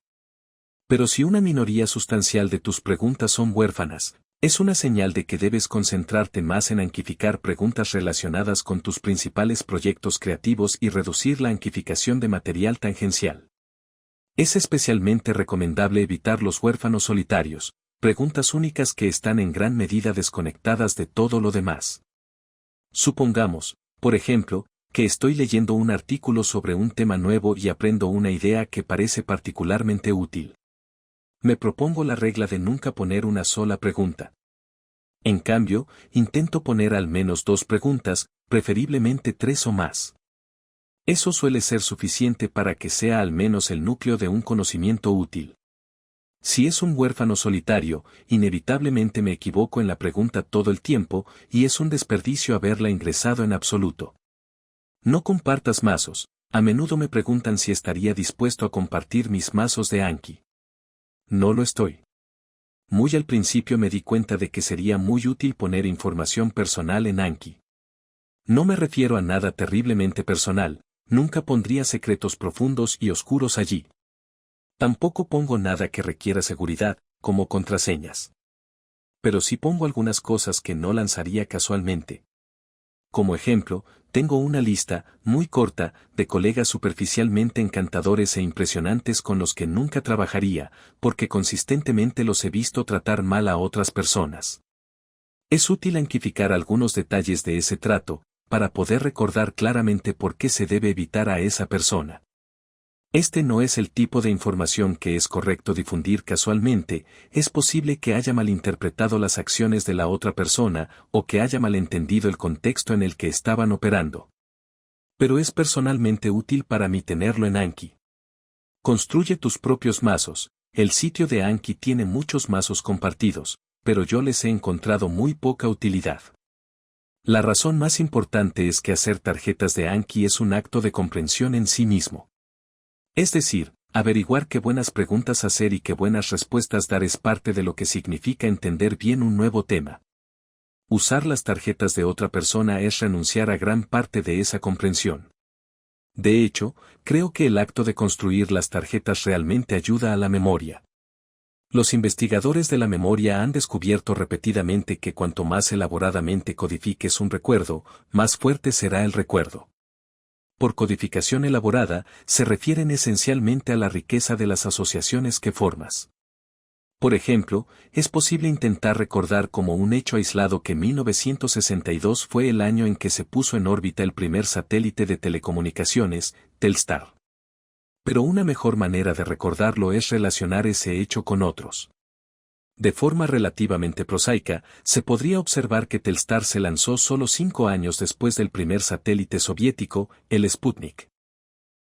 Pero si una minoría sustancial de tus preguntas son huérfanas, es una señal de que debes concentrarte más en anquificar preguntas relacionadas con tus principales proyectos creativos y reducir la anquificación de material tangencial. Es especialmente recomendable evitar los huérfanos solitarios, preguntas únicas que están en gran medida desconectadas de todo lo demás. Supongamos, por ejemplo, que estoy leyendo un artículo sobre un tema nuevo y aprendo una idea que parece particularmente útil. Me propongo la regla de nunca poner una sola pregunta. En cambio, intento poner al menos 2 preguntas, preferiblemente 3 o más. Eso suele ser suficiente para que sea al menos el núcleo de un conocimiento útil. Si es un huérfano solitario, inevitablemente me equivoco en la pregunta todo el tiempo, y es un desperdicio haberla ingresado en absoluto. No compartas mazos. A menudo me preguntan si estaría dispuesto a compartir mis mazos de Anki. No lo estoy. Muy al principio me di cuenta de que sería muy útil poner información personal en Anki. No me refiero a nada terriblemente personal, nunca pondría secretos profundos y oscuros allí. Tampoco pongo nada que requiera seguridad, como contraseñas. Pero sí pongo algunas cosas que no lanzaría casualmente. Como ejemplo, tengo una lista, muy corta, de colegas superficialmente encantadores e impresionantes con los que nunca trabajaría, porque consistentemente los he visto tratar mal a otras personas. Es útil anquificar algunos detalles de ese trato, para poder recordar claramente por qué se debe evitar a esa persona. Este no es el tipo de información que es correcto difundir casualmente, es posible que haya malinterpretado las acciones de la otra persona o que haya malentendido el contexto en el que estaban operando. Pero es personalmente útil para mí tenerlo en Anki. Construye tus propios mazos. El sitio de Anki tiene muchos mazos compartidos, pero yo les he encontrado muy poca utilidad. La razón más importante es que hacer tarjetas de Anki es un acto de comprensión en sí mismo. Es decir, averiguar qué buenas preguntas hacer y qué buenas respuestas dar es parte de lo que significa entender bien un nuevo tema. Usar las tarjetas de otra persona es renunciar a gran parte de esa comprensión. De hecho, creo que el acto de construir las tarjetas realmente ayuda a la memoria. Los investigadores de la memoria han descubierto repetidamente que cuanto más elaboradamente codifiques un recuerdo, más fuerte será el recuerdo. Por codificación elaborada, se refieren esencialmente a la riqueza de las asociaciones que formas. Por ejemplo, es posible intentar recordar como un hecho aislado que 1962 fue el año en que se puso en órbita el primer satélite de telecomunicaciones, Telstar. Pero una mejor manera de recordarlo es relacionar ese hecho con otros. De forma relativamente prosaica, se podría observar que Telstar se lanzó solo 5 años después del primer satélite soviético, el Sputnik.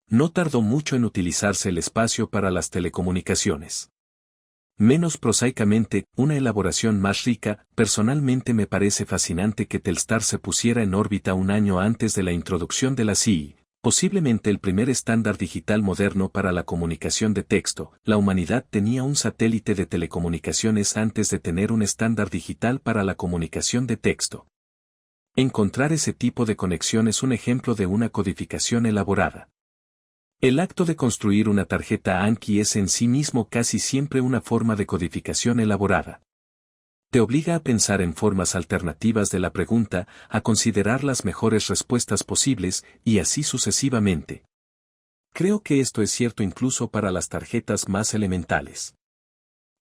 No tardó mucho en utilizarse el espacio para las telecomunicaciones. Menos prosaicamente, una elaboración más rica, personalmente me parece fascinante que Telstar se pusiera en órbita un año antes de la introducción de la CI. Posiblemente el primer estándar digital moderno para la comunicación de texto. La humanidad tenía un satélite de telecomunicaciones antes de tener un estándar digital para la comunicación de texto. Encontrar ese tipo de conexión es un ejemplo de una codificación elaborada. El acto de construir una tarjeta Anki es en sí mismo casi siempre una forma de codificación elaborada. Te obliga a pensar en formas alternativas de la pregunta, a considerar las mejores respuestas posibles, y así sucesivamente. Creo que esto es cierto incluso para las tarjetas más elementales.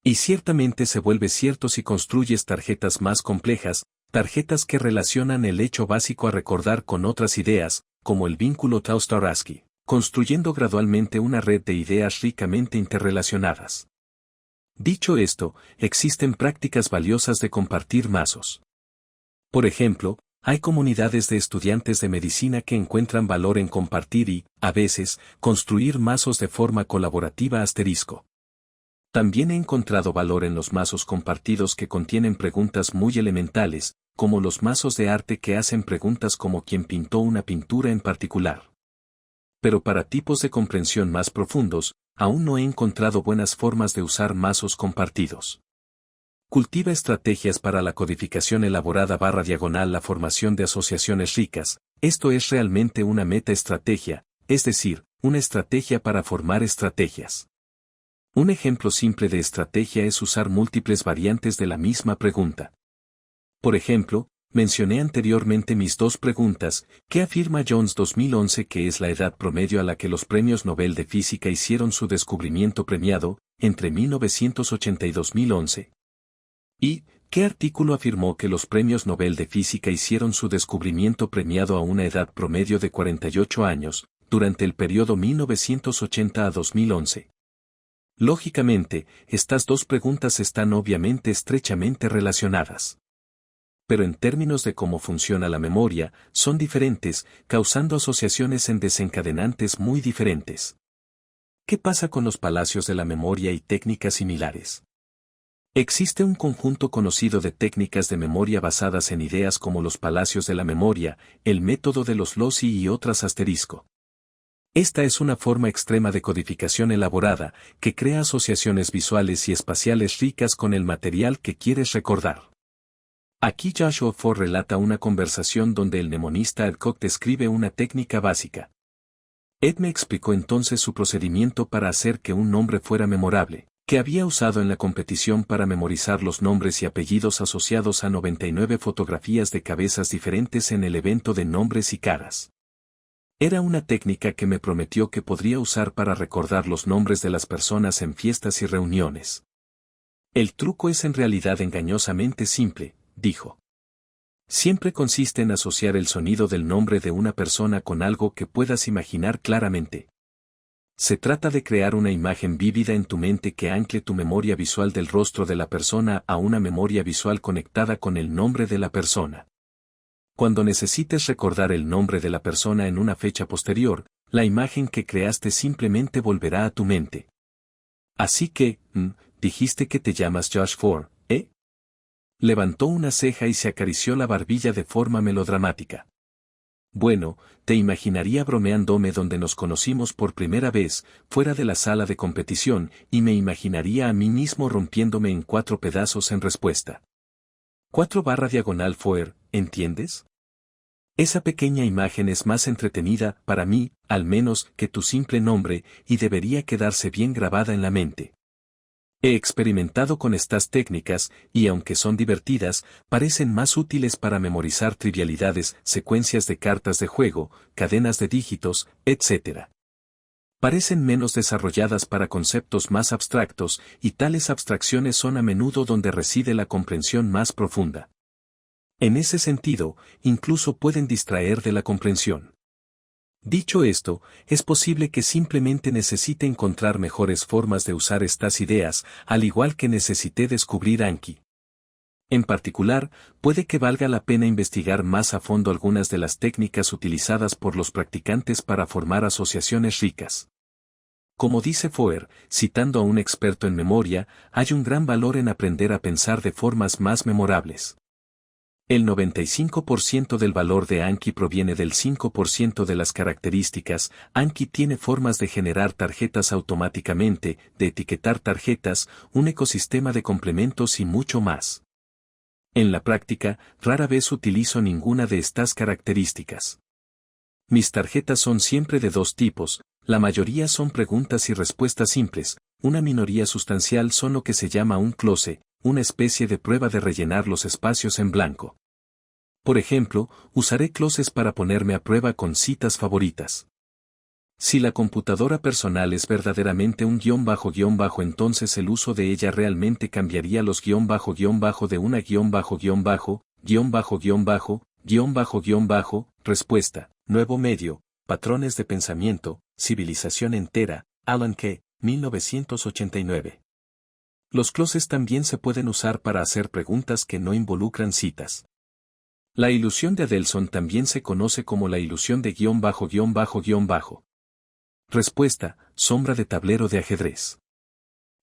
Y ciertamente se vuelve cierto si construyes tarjetas más complejas, tarjetas que relacionan el hecho básico a recordar con otras ideas, como el vínculo Tauss-Tarasky, construyendo gradualmente una red de ideas ricamente interrelacionadas. Dicho esto, existen prácticas valiosas de compartir mazos. Por ejemplo, hay comunidades de estudiantes de medicina que encuentran valor en compartir y, a veces, construir mazos de forma colaborativa **. También he encontrado valor en los mazos compartidos que contienen preguntas muy elementales, como los mazos de arte que hacen preguntas como quién pintó una pintura en particular. Pero para tipos de comprensión más profundos, aún no he encontrado buenas formas de usar mazos compartidos. Cultiva estrategias para la codificación elaborada / la formación de asociaciones ricas. Esto es realmente una metaestrategia, es decir, una estrategia para formar estrategias. Un ejemplo simple de estrategia es usar múltiples variantes de la misma pregunta. Por ejemplo, mencioné anteriormente mis dos preguntas. ¿Qué afirma Jones 2011 que es la edad promedio a la que los premios Nobel de Física hicieron su descubrimiento premiado, entre 1980 y 2011? ¿Y qué artículo afirmó que los premios Nobel de Física hicieron su descubrimiento premiado a una edad promedio de 48 años, durante el periodo 1980 a 2011? Lógicamente, estas dos preguntas están obviamente estrechamente relacionadas. Pero en términos de cómo funciona la memoria, son diferentes, causando asociaciones en desencadenantes muy diferentes. ¿Qué pasa con los palacios de la memoria y técnicas similares? Existe un conjunto conocido de técnicas de memoria basadas en ideas como los palacios de la memoria, el método de los loci y otras **. Esta es una forma extrema de codificación elaborada, que crea asociaciones visuales y espaciales ricas con el material que quieres recordar. Aquí Joshua Ford relata una conversación donde el mnemonista Ed Koch describe una técnica básica. Ed me explicó entonces su procedimiento para hacer que un nombre fuera memorable, que había usado en la competición para memorizar los nombres y apellidos asociados a 99 fotografías de cabezas diferentes en el evento de nombres y caras. Era una técnica que me prometió que podría usar para recordar los nombres de las personas en fiestas y reuniones. El truco es en realidad engañosamente simple, dijo. Siempre consiste en asociar el sonido del nombre de una persona con algo que puedas imaginar claramente. Se trata de crear una imagen vívida en tu mente que ancle tu memoria visual del rostro de la persona a una memoria visual conectada con el nombre de la persona. Cuando necesites recordar el nombre de la persona en una fecha posterior, la imagen que creaste simplemente volverá a tu mente. Así que, dijiste que te llamas Josh Ford, ¿eh? Levantó una ceja y se acarició la barbilla de forma melodramática. Bueno, te imaginaría bromeándome donde nos conocimos por primera vez, fuera de la sala de competición, y me imaginaría a mí mismo rompiéndome en 4 pedazos en respuesta. 4/diagonal, ¿entiendes? Esa pequeña imagen es más entretenida, para mí, al menos, que tu simple nombre, y debería quedarse bien grabada en la mente. He experimentado con estas técnicas, y aunque son divertidas, parecen más útiles para memorizar trivialidades, secuencias de cartas de juego, cadenas de dígitos, etc. Parecen menos desarrolladas para conceptos más abstractos, y tales abstracciones son a menudo donde reside la comprensión más profunda. En ese sentido, incluso pueden distraer de la comprensión. Dicho esto, es posible que simplemente necesite encontrar mejores formas de usar estas ideas, al igual que necesité descubrir Anki. En particular, puede que valga la pena investigar más a fondo algunas de las técnicas utilizadas por los practicantes para formar asociaciones ricas. Como dice Foer, citando a un experto en memoria, hay un gran valor en aprender a pensar de formas más memorables. El 95% del valor de Anki proviene del 5% de las características. Anki tiene formas de generar tarjetas automáticamente, de etiquetar tarjetas, un ecosistema de complementos y mucho más. En la práctica, rara vez utilizo ninguna de estas características. Mis tarjetas son siempre de 2 tipos, la mayoría son preguntas y respuestas simples, una minoría sustancial son lo que se llama un cloce, una especie de prueba de rellenar los espacios en blanco. Por ejemplo, usaré closes para ponerme a prueba con citas favoritas. Si la computadora personal es verdaderamente un guión bajo, entonces el uso de ella realmente cambiaría los guión bajo de una respuesta, nuevo medio, patrones de pensamiento, civilización entera, Alan K., 1989. Los closes también se pueden usar para hacer preguntas que no involucran citas. La ilusión de Adelson también se conoce como la ilusión de guión bajo. Respuesta, sombra de tablero de ajedrez.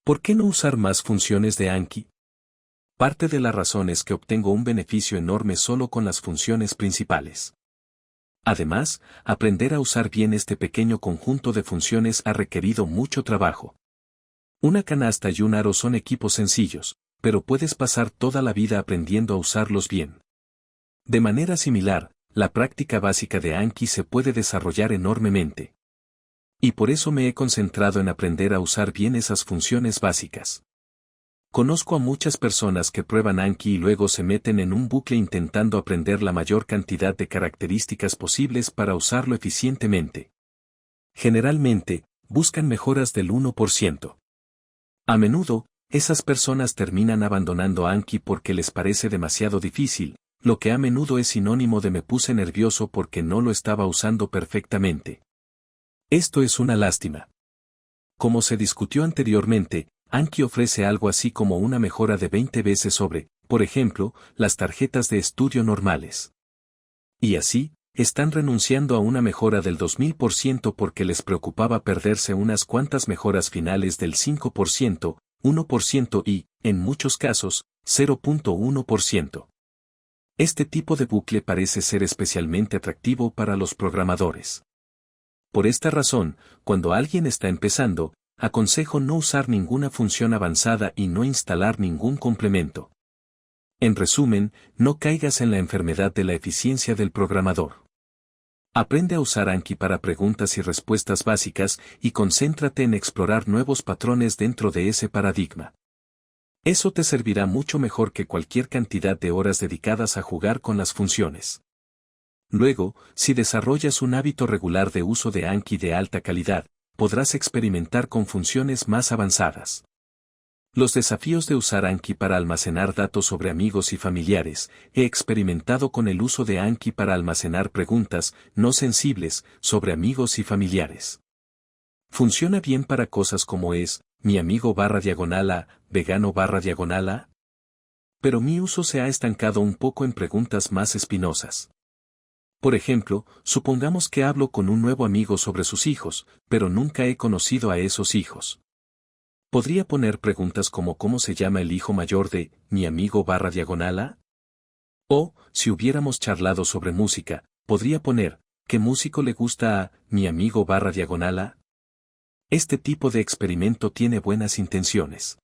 ¿Por qué no usar más funciones de Anki? Parte de la razón es que obtengo un beneficio enorme solo con las funciones principales. Además, aprender a usar bien este pequeño conjunto de funciones ha requerido mucho trabajo. Una canasta y un aro son equipos sencillos, pero puedes pasar toda la vida aprendiendo a usarlos bien. De manera similar, la práctica básica de Anki se puede desarrollar enormemente. Y por eso me he concentrado en aprender a usar bien esas funciones básicas. Conozco a muchas personas que prueban Anki y luego se meten en un bucle intentando aprender la mayor cantidad de características posibles para usarlo eficientemente. Generalmente, buscan mejoras del 1%. A menudo, esas personas terminan abandonando Anki porque les parece demasiado difícil, lo que a menudo es sinónimo de me puse nervioso porque no lo estaba usando perfectamente. Esto es una lástima. Como se discutió anteriormente, Anki ofrece algo así como una mejora de 20 veces sobre, por ejemplo, las tarjetas de estudio normales. Y así, están renunciando a una mejora del 2000% porque les preocupaba perderse unas cuantas mejoras finales del 5%, 1% y, en muchos casos, 0.1%. Este tipo de bucle parece ser especialmente atractivo para los programadores. Por esta razón, cuando alguien está empezando, aconsejo no usar ninguna función avanzada y no instalar ningún complemento. En resumen, no caigas en la enfermedad de la eficiencia del programador. Aprende a usar Anki para preguntas y respuestas básicas y concéntrate en explorar nuevos patrones dentro de ese paradigma. Eso te servirá mucho mejor que cualquier cantidad de horas dedicadas a jugar con las funciones. Luego, si desarrollas un hábito regular de uso de Anki de alta calidad, podrás experimentar con funciones más avanzadas. Los desafíos de usar Anki para almacenar datos sobre amigos y familiares. He experimentado con el uso de Anki para almacenar preguntas no sensibles sobre amigos y familiares. Funciona bien para cosas como es, mi amigo barra diagonal a, vegano barra diagonal a. Pero mi uso se ha estancado un poco en preguntas más espinosas. Por ejemplo, supongamos que hablo con un nuevo amigo sobre sus hijos, pero nunca he conocido a esos hijos. Podría poner preguntas como ¿cómo se llama el hijo mayor de mi amigo barra diagonal a? O, si hubiéramos charlado sobre música, podría poner ¿qué músico le gusta a mi amigo barra diagonal a? Este tipo de experimento tiene buenas intenciones.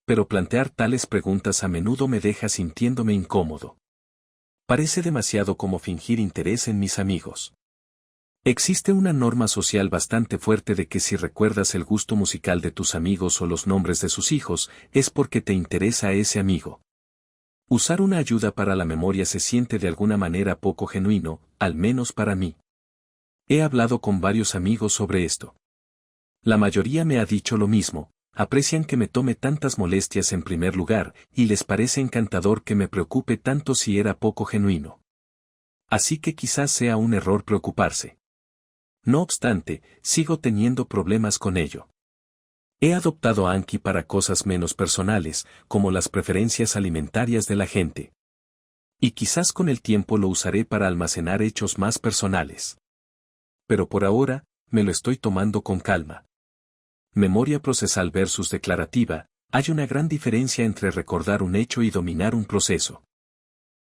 Pero plantear tales preguntas a menudo me deja sintiéndome incómodo. Parece demasiado como fingir interés en mis amigos. Existe una norma social bastante fuerte de que si recuerdas el gusto musical de tus amigos o los nombres de sus hijos, es porque te interesa a ese amigo. Usar una ayuda para la memoria se siente de alguna manera poco genuino, al menos para mí. He hablado con varios amigos sobre esto. La mayoría me ha dicho lo mismo, aprecian que me tome tantas molestias en primer lugar, y les parece encantador que me preocupe tanto si era poco genuino. Así que quizás sea un error preocuparse. No obstante, sigo teniendo problemas con ello. He adoptado Anki para cosas menos personales, como las preferencias alimentarias de la gente. Y quizás con el tiempo lo usaré para almacenar hechos más personales. Pero por ahora, me lo estoy tomando con calma. Memoria procesal versus declarativa, hay una gran diferencia entre recordar un hecho y dominar un proceso.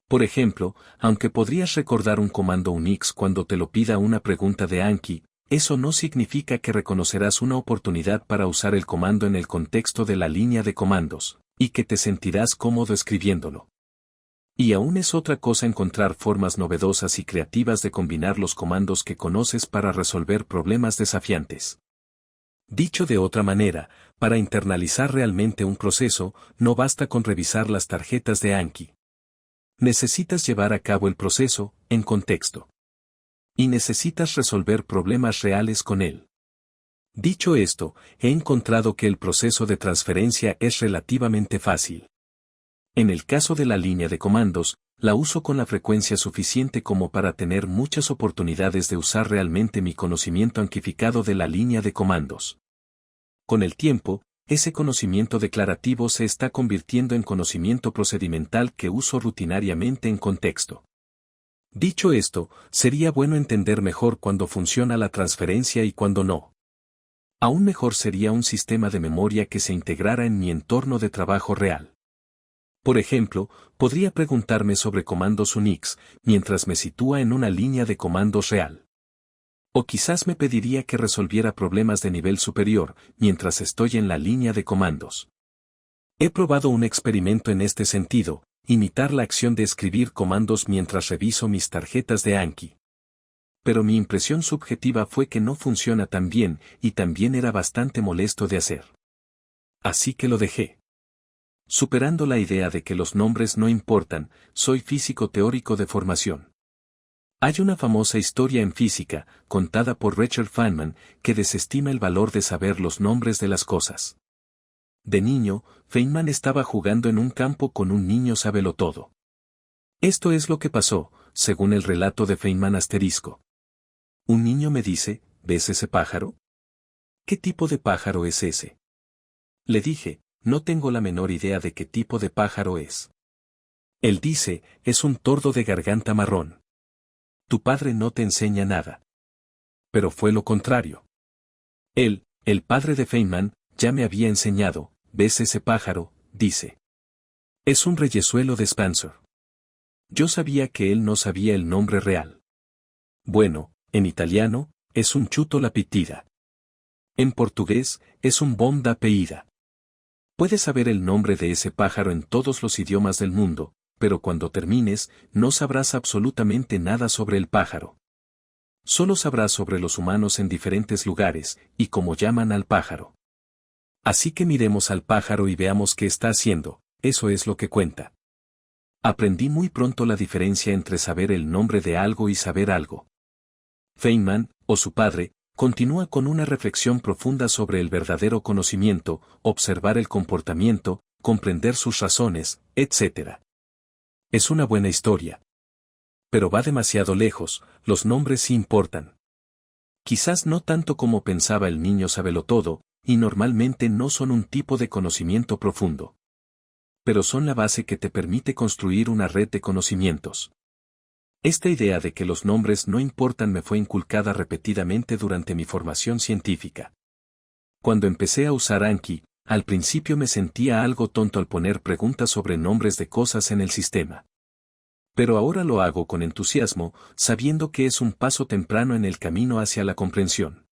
Por ejemplo, aunque podrías recordar un comando Unix cuando te lo pida una pregunta de Anki, eso no significa que reconocerás una oportunidad para usar el comando en el contexto de la línea de comandos, y que te sentirás cómodo escribiéndolo. Y aún es otra cosa encontrar formas novedosas y creativas de combinar los comandos que conoces para resolver problemas desafiantes. Dicho de otra manera, para internalizar realmente un proceso, no basta con revisar las tarjetas de Anki. Necesitas llevar a cabo el proceso, en contexto. Y necesitas resolver problemas reales con él. Dicho esto, he encontrado que el proceso de transferencia es relativamente fácil. En el caso de la línea de comandos, la uso con la frecuencia suficiente como para tener muchas oportunidades de usar realmente mi conocimiento anquificado de la línea de comandos. Con el tiempo, ese conocimiento declarativo se está convirtiendo en conocimiento procedimental que uso rutinariamente en contexto. Dicho esto, sería bueno entender mejor cuándo funciona la transferencia y cuándo no. Aún mejor sería un sistema de memoria que se integrara en mi entorno de trabajo real. Por ejemplo, podría preguntarme sobre comandos Unix, mientras me sitúa en una línea de comandos real. O quizás me pediría que resolviera problemas de nivel superior, mientras estoy en la línea de comandos. He probado un experimento en este sentido, imitar la acción de escribir comandos mientras reviso mis tarjetas de Anki. Pero mi impresión subjetiva fue que no funciona tan bien, y también era bastante molesto de hacer. Así que lo dejé. Superando la idea de que los nombres no importan, soy físico teórico de formación. Hay una famosa historia en física, contada por Richard Feynman, que desestima el valor de saber los nombres de las cosas. De niño, Feynman estaba jugando en un campo con un niño sabelotodo. Esto es lo que pasó, según el relato de Feynman *. Un niño me dice, ¿ves ese pájaro? ¿Qué tipo de pájaro es ese? Le dije, no tengo la menor idea de qué tipo de pájaro es. Él dice, es un tordo de garganta marrón. Tu padre no te enseña nada. Pero fue lo contrario. Él, el padre de Feynman, ya me había enseñado, ¿ves ese pájaro? Dice. Es un reyezuelo de Spencer. Yo sabía que él no sabía el nombre real. Bueno, en italiano, es un chuto la pitida. En portugués, es un bom da peída. Puedes saber el nombre de ese pájaro en todos los idiomas del mundo, pero cuando termines, no sabrás absolutamente nada sobre el pájaro. Solo sabrás sobre los humanos en diferentes lugares, y cómo llaman al pájaro. Así que miremos al pájaro y veamos qué está haciendo, eso es lo que cuenta. Aprendí muy pronto la diferencia entre saber el nombre de algo y saber algo. Feynman, o su padre, continúa con una reflexión profunda sobre el verdadero conocimiento, observar el comportamiento, comprender sus razones, etc. Es una buena historia. Pero va demasiado lejos, los nombres sí importan. Quizás no tanto como pensaba el niño sabelotodo, y normalmente no son un tipo de conocimiento profundo. Pero son la base que te permite construir una red de conocimientos. Esta idea de que los nombres no importan me fue inculcada repetidamente durante mi formación científica. Cuando empecé a usar Anki, al principio me sentía algo tonto al poner preguntas sobre nombres de cosas en el sistema. Pero ahora lo hago con entusiasmo, sabiendo que es un paso temprano en el camino hacia la comprensión.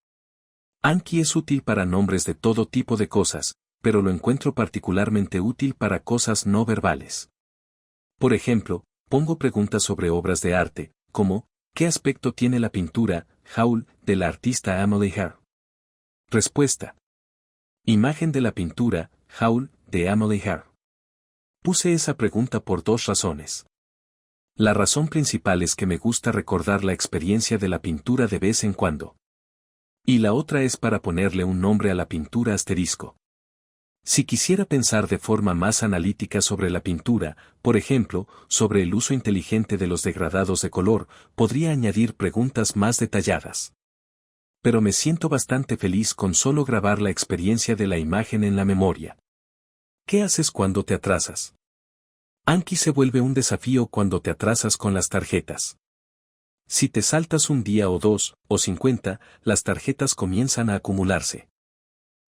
Anki es útil para nombres de todo tipo de cosas, pero lo encuentro particularmente útil para cosas no verbales. Por ejemplo, pongo preguntas sobre obras de arte, como, ¿qué aspecto tiene la pintura, Howl, de la artista Emily Hare? Respuesta. Imagen de la pintura, Howl, de Emily Hare. Puse esa pregunta por dos razones. La razón principal es que me gusta recordar la experiencia de la pintura de vez en cuando. Y la otra es para ponerle un nombre a la pintura asterisco. Si quisiera pensar de forma más analítica sobre la pintura, por ejemplo, sobre el uso inteligente de los degradados de color, podría añadir preguntas más detalladas. Pero me siento bastante feliz con solo grabar la experiencia de la imagen en la memoria. ¿Qué haces cuando te atrasas? Anki se vuelve un desafío cuando te atrasas con las tarjetas. Si te saltas un día o 2, o 50, las tarjetas comienzan a acumularse.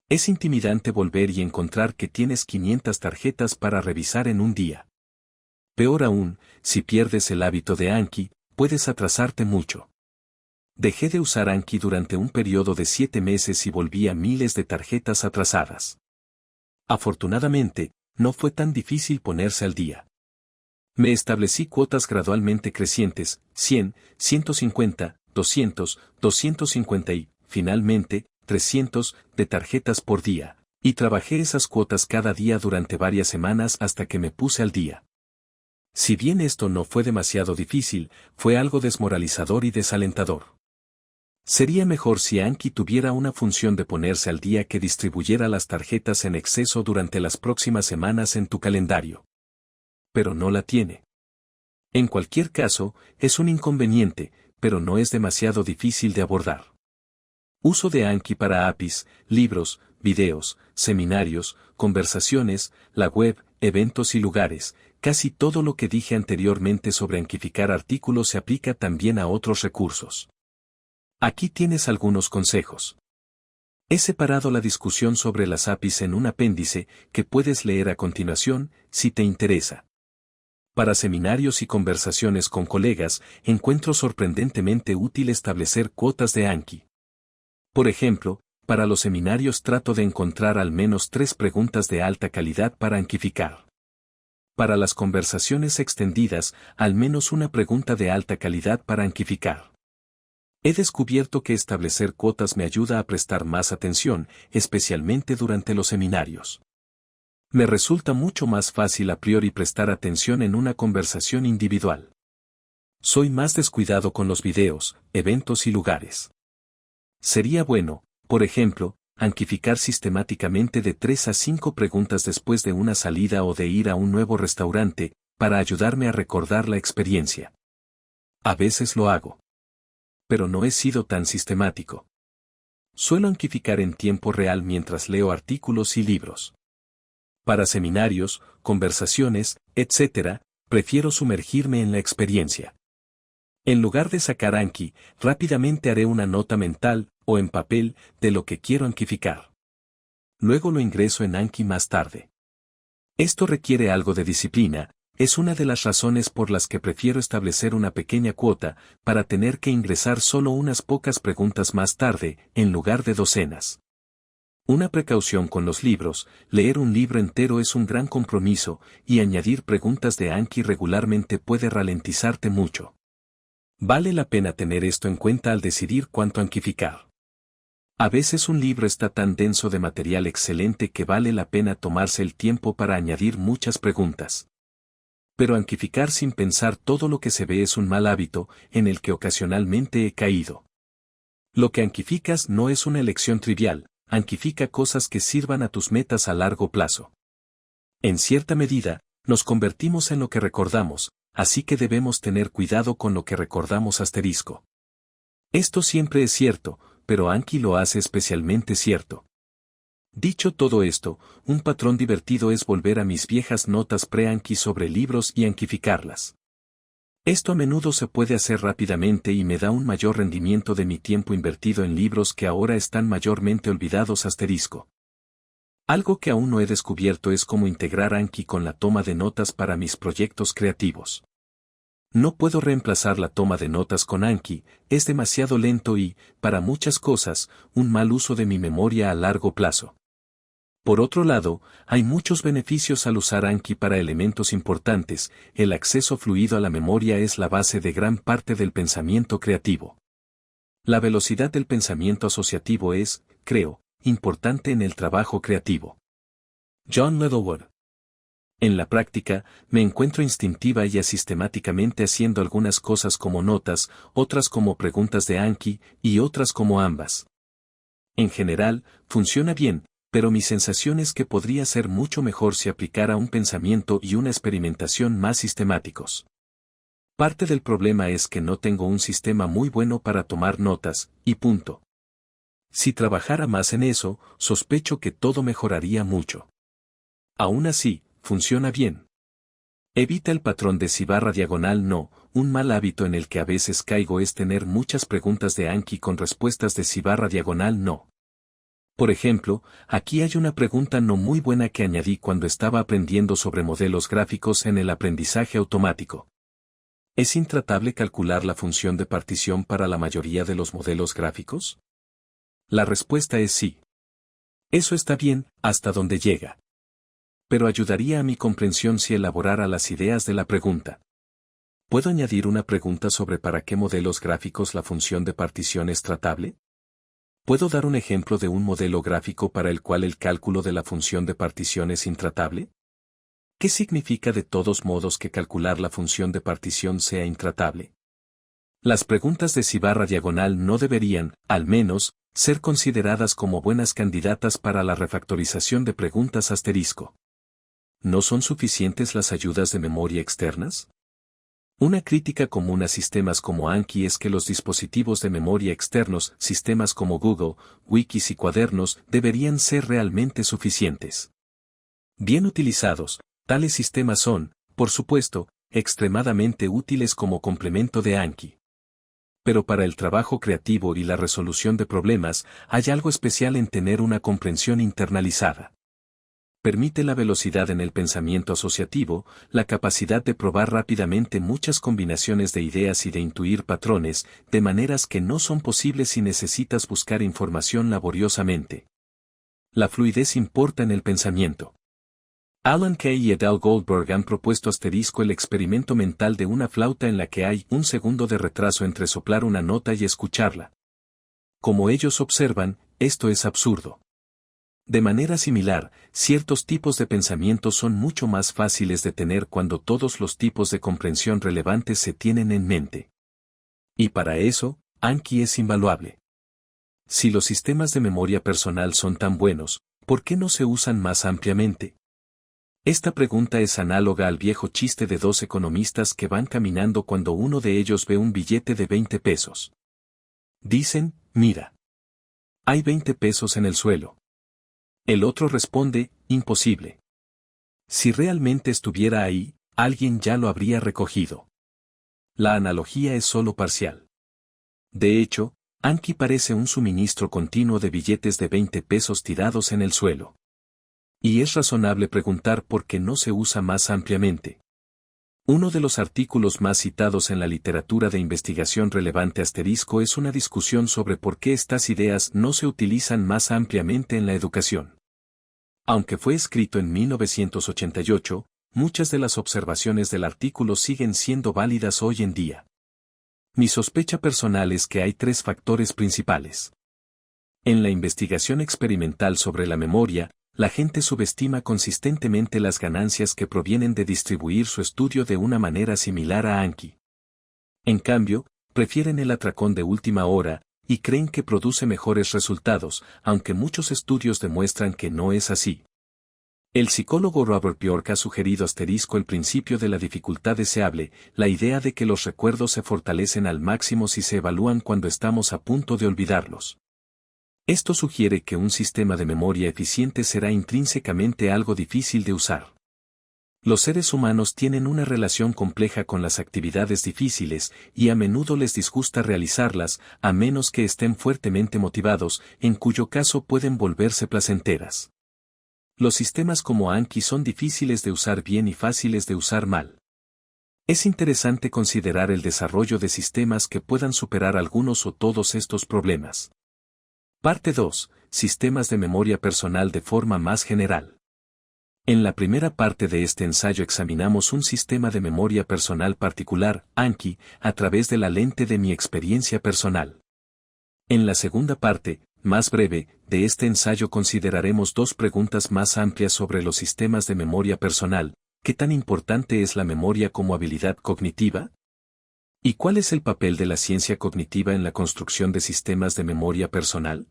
Es intimidante volver y encontrar que tienes 500 tarjetas para revisar en un día. Peor aún, si pierdes el hábito de Anki, puedes atrasarte mucho. Dejé de usar Anki durante un periodo de 7 meses y volví a miles de tarjetas atrasadas. Afortunadamente, no fue tan difícil ponerse al día. Me establecí cuotas gradualmente crecientes, 100, 150, 200, 250 y, finalmente, 300 de tarjetas por día, y trabajé esas cuotas cada día durante varias semanas hasta que me puse al día. Si bien esto no fue demasiado difícil, fue algo desmoralizador y desalentador. Sería mejor si Anki tuviera una función de ponerse al día que distribuyera las tarjetas en exceso durante las próximas semanas en tu calendario. Pero no la tiene. En cualquier caso, es un inconveniente, pero no es demasiado difícil de abordar. Uso de Anki para APIs, libros, videos, seminarios, conversaciones, la web, eventos y lugares. Casi todo lo que dije anteriormente sobre anquificar artículos se aplica también a otros recursos. Aquí tienes algunos consejos. He separado la discusión sobre las APIs en un apéndice que puedes leer a continuación, si te interesa. Para seminarios y conversaciones con colegas, encuentro sorprendentemente útil establecer cuotas de Anki. Por ejemplo, para los seminarios trato de encontrar al menos 3 preguntas de alta calidad para anquificar. Para las conversaciones extendidas, al menos una pregunta de alta calidad para anquificar. He descubierto que establecer cuotas me ayuda a prestar más atención, especialmente durante los seminarios. Me resulta mucho más fácil a priori prestar atención en una conversación individual. Soy más descuidado con los videos, eventos y lugares. Sería bueno, por ejemplo, anquificar sistemáticamente de 3 a 5 preguntas después de una salida o de ir a un nuevo restaurante, para ayudarme a recordar la experiencia. A veces lo hago. Pero no he sido tan sistemático. Suelo anquificar en tiempo real mientras leo artículos y libros. Para seminarios, conversaciones, etc., prefiero sumergirme en la experiencia. En lugar de sacar Anki, rápidamente haré una nota mental, o en papel, de lo que quiero anquificar. Luego lo ingreso en Anki más tarde. Esto requiere algo de disciplina, es una de las razones por las que prefiero establecer una pequeña cuota, para tener que ingresar solo unas pocas preguntas más tarde, en lugar de docenas. Una precaución con los libros: leer un libro entero es un gran compromiso, y añadir preguntas de Anki regularmente puede ralentizarte mucho. Vale la pena tener esto en cuenta al decidir cuánto anquificar. A veces un libro está tan denso de material excelente que vale la pena tomarse el tiempo para añadir muchas preguntas. Pero anquificar sin pensar todo lo que se ve es un mal hábito, en el que ocasionalmente he caído. Lo que anquificas no es una elección trivial. Anquifica cosas que sirvan a tus metas a largo plazo. En cierta medida, nos convertimos en lo que recordamos, así que debemos tener cuidado con lo que recordamos asterisco. Esto siempre es cierto, pero Anki lo hace especialmente cierto. Dicho todo esto, un patrón divertido es volver a mis viejas notas pre-Anki sobre libros y anquificarlas. Esto a menudo se puede hacer rápidamente y me da un mayor rendimiento de mi tiempo invertido en libros que ahora están mayormente olvidados *. Algo que aún no he descubierto es cómo integrar Anki con la toma de notas para mis proyectos creativos. No puedo reemplazar la toma de notas con Anki, es demasiado lento y, para muchas cosas, un mal uso de mi memoria a largo plazo. Por otro lado, hay muchos beneficios al usar Anki para elementos importantes, el acceso fluido a la memoria es la base de gran parte del pensamiento creativo. La velocidad del pensamiento asociativo es, creo, importante en el trabajo creativo. John Littlewood. En la práctica, me encuentro instintiva y asistemáticamente haciendo algunas cosas como notas, otras como preguntas de Anki, y otras como ambas. En general, funciona bien, pero mi sensación es que podría ser mucho mejor si aplicara un pensamiento y una experimentación más sistemáticos. Parte del problema es que no tengo un sistema muy bueno para tomar notas, y punto. Si trabajara más en eso, sospecho que todo mejoraría mucho. Aún así, funciona bien. Evita el patrón de /no, un mal hábito en el que a veces caigo es tener muchas preguntas de Anki con respuestas de /no. Por ejemplo, aquí hay una pregunta no muy buena que añadí cuando estaba aprendiendo sobre modelos gráficos en el aprendizaje automático. ¿Es intratable calcular la función de partición para la mayoría de los modelos gráficos? La respuesta es sí. Eso está bien, hasta donde llega. Pero ayudaría a mi comprensión si elaborara las ideas de la pregunta. ¿Puedo añadir una pregunta sobre para qué modelos gráficos la función de partición es tratable? ¿Puedo dar un ejemplo de un modelo gráfico para el cual el cálculo de la función de partición es intratable? ¿Qué significa de todos modos que calcular la función de partición sea intratable? Las preguntas de /no deberían, al menos, ser consideradas como buenas candidatas para la refactorización de preguntas *. ¿No son suficientes las ayudas de memoria externas? Una crítica común a sistemas como Anki es que los dispositivos de memoria externos, sistemas como Google, Wikis y cuadernos, deberían ser realmente suficientes. Bien utilizados, tales sistemas son, por supuesto, extremadamente útiles como complemento de Anki. Pero para el trabajo creativo y la resolución de problemas, hay algo especial en tener una comprensión internalizada. Permite la velocidad en el pensamiento asociativo, la capacidad de probar rápidamente muchas combinaciones de ideas y de intuir patrones, de maneras que no son posibles si necesitas buscar información laboriosamente. La fluidez importa en el pensamiento. Alan Kay y Edel Goldberg han propuesto el experimento mental de una flauta en la que hay un segundo de retraso entre soplar una nota y escucharla. Como ellos observan, esto es absurdo. De manera similar, ciertos tipos de pensamiento son mucho más fáciles de tener cuando todos los tipos de comprensión relevantes se tienen en mente. Y para eso, Anki es invaluable. Si los sistemas de memoria personal son tan buenos, ¿por qué no se usan más ampliamente? Esta pregunta es análoga al viejo chiste de dos economistas que van caminando cuando uno de ellos ve un billete de 20 pesos. Dicen, mira. Hay 20 pesos en el suelo. El otro responde, imposible. Si realmente estuviera ahí, alguien ya lo habría recogido. La analogía es solo parcial. De hecho, Anki parece un suministro continuo de billetes de 20 pesos tirados en el suelo. Y es razonable preguntar por qué no se usa más ampliamente. Uno de los artículos más citados en la literatura de investigación relevante * es una discusión sobre por qué estas ideas no se utilizan más ampliamente en la educación. Aunque fue escrito en 1988, muchas de las observaciones del artículo siguen siendo válidas hoy en día. Mi sospecha personal es que hay tres factores principales. En la investigación experimental sobre la memoria, la gente subestima consistentemente las ganancias que provienen de distribuir su estudio de una manera similar a Anki. En cambio, prefieren el atracón de última hora, y creen que produce mejores resultados, aunque muchos estudios demuestran que no es así. El psicólogo Robert Bjork ha sugerido * el principio de la dificultad deseable, la idea de que los recuerdos se fortalecen al máximo si se evalúan cuando estamos a punto de olvidarlos. Esto sugiere que un sistema de memoria eficiente será intrínsecamente algo difícil de usar. Los seres humanos tienen una relación compleja con las actividades difíciles y a menudo les disgusta realizarlas, a menos que estén fuertemente motivados, en cuyo caso pueden volverse placenteras. Los sistemas como Anki son difíciles de usar bien y fáciles de usar mal. Es interesante considerar el desarrollo de sistemas que puedan superar algunos o todos estos problemas. Parte 2. Sistemas de memoria personal de forma más general. En la primera parte de este ensayo examinamos un sistema de memoria personal particular, Anki, a través de la lente de mi experiencia personal. En la segunda parte, más breve, de este ensayo consideraremos dos preguntas más amplias sobre los sistemas de memoria personal. ¿Qué tan importante es la memoria como habilidad cognitiva? ¿Y cuál es el papel de la ciencia cognitiva en la construcción de sistemas de memoria personal?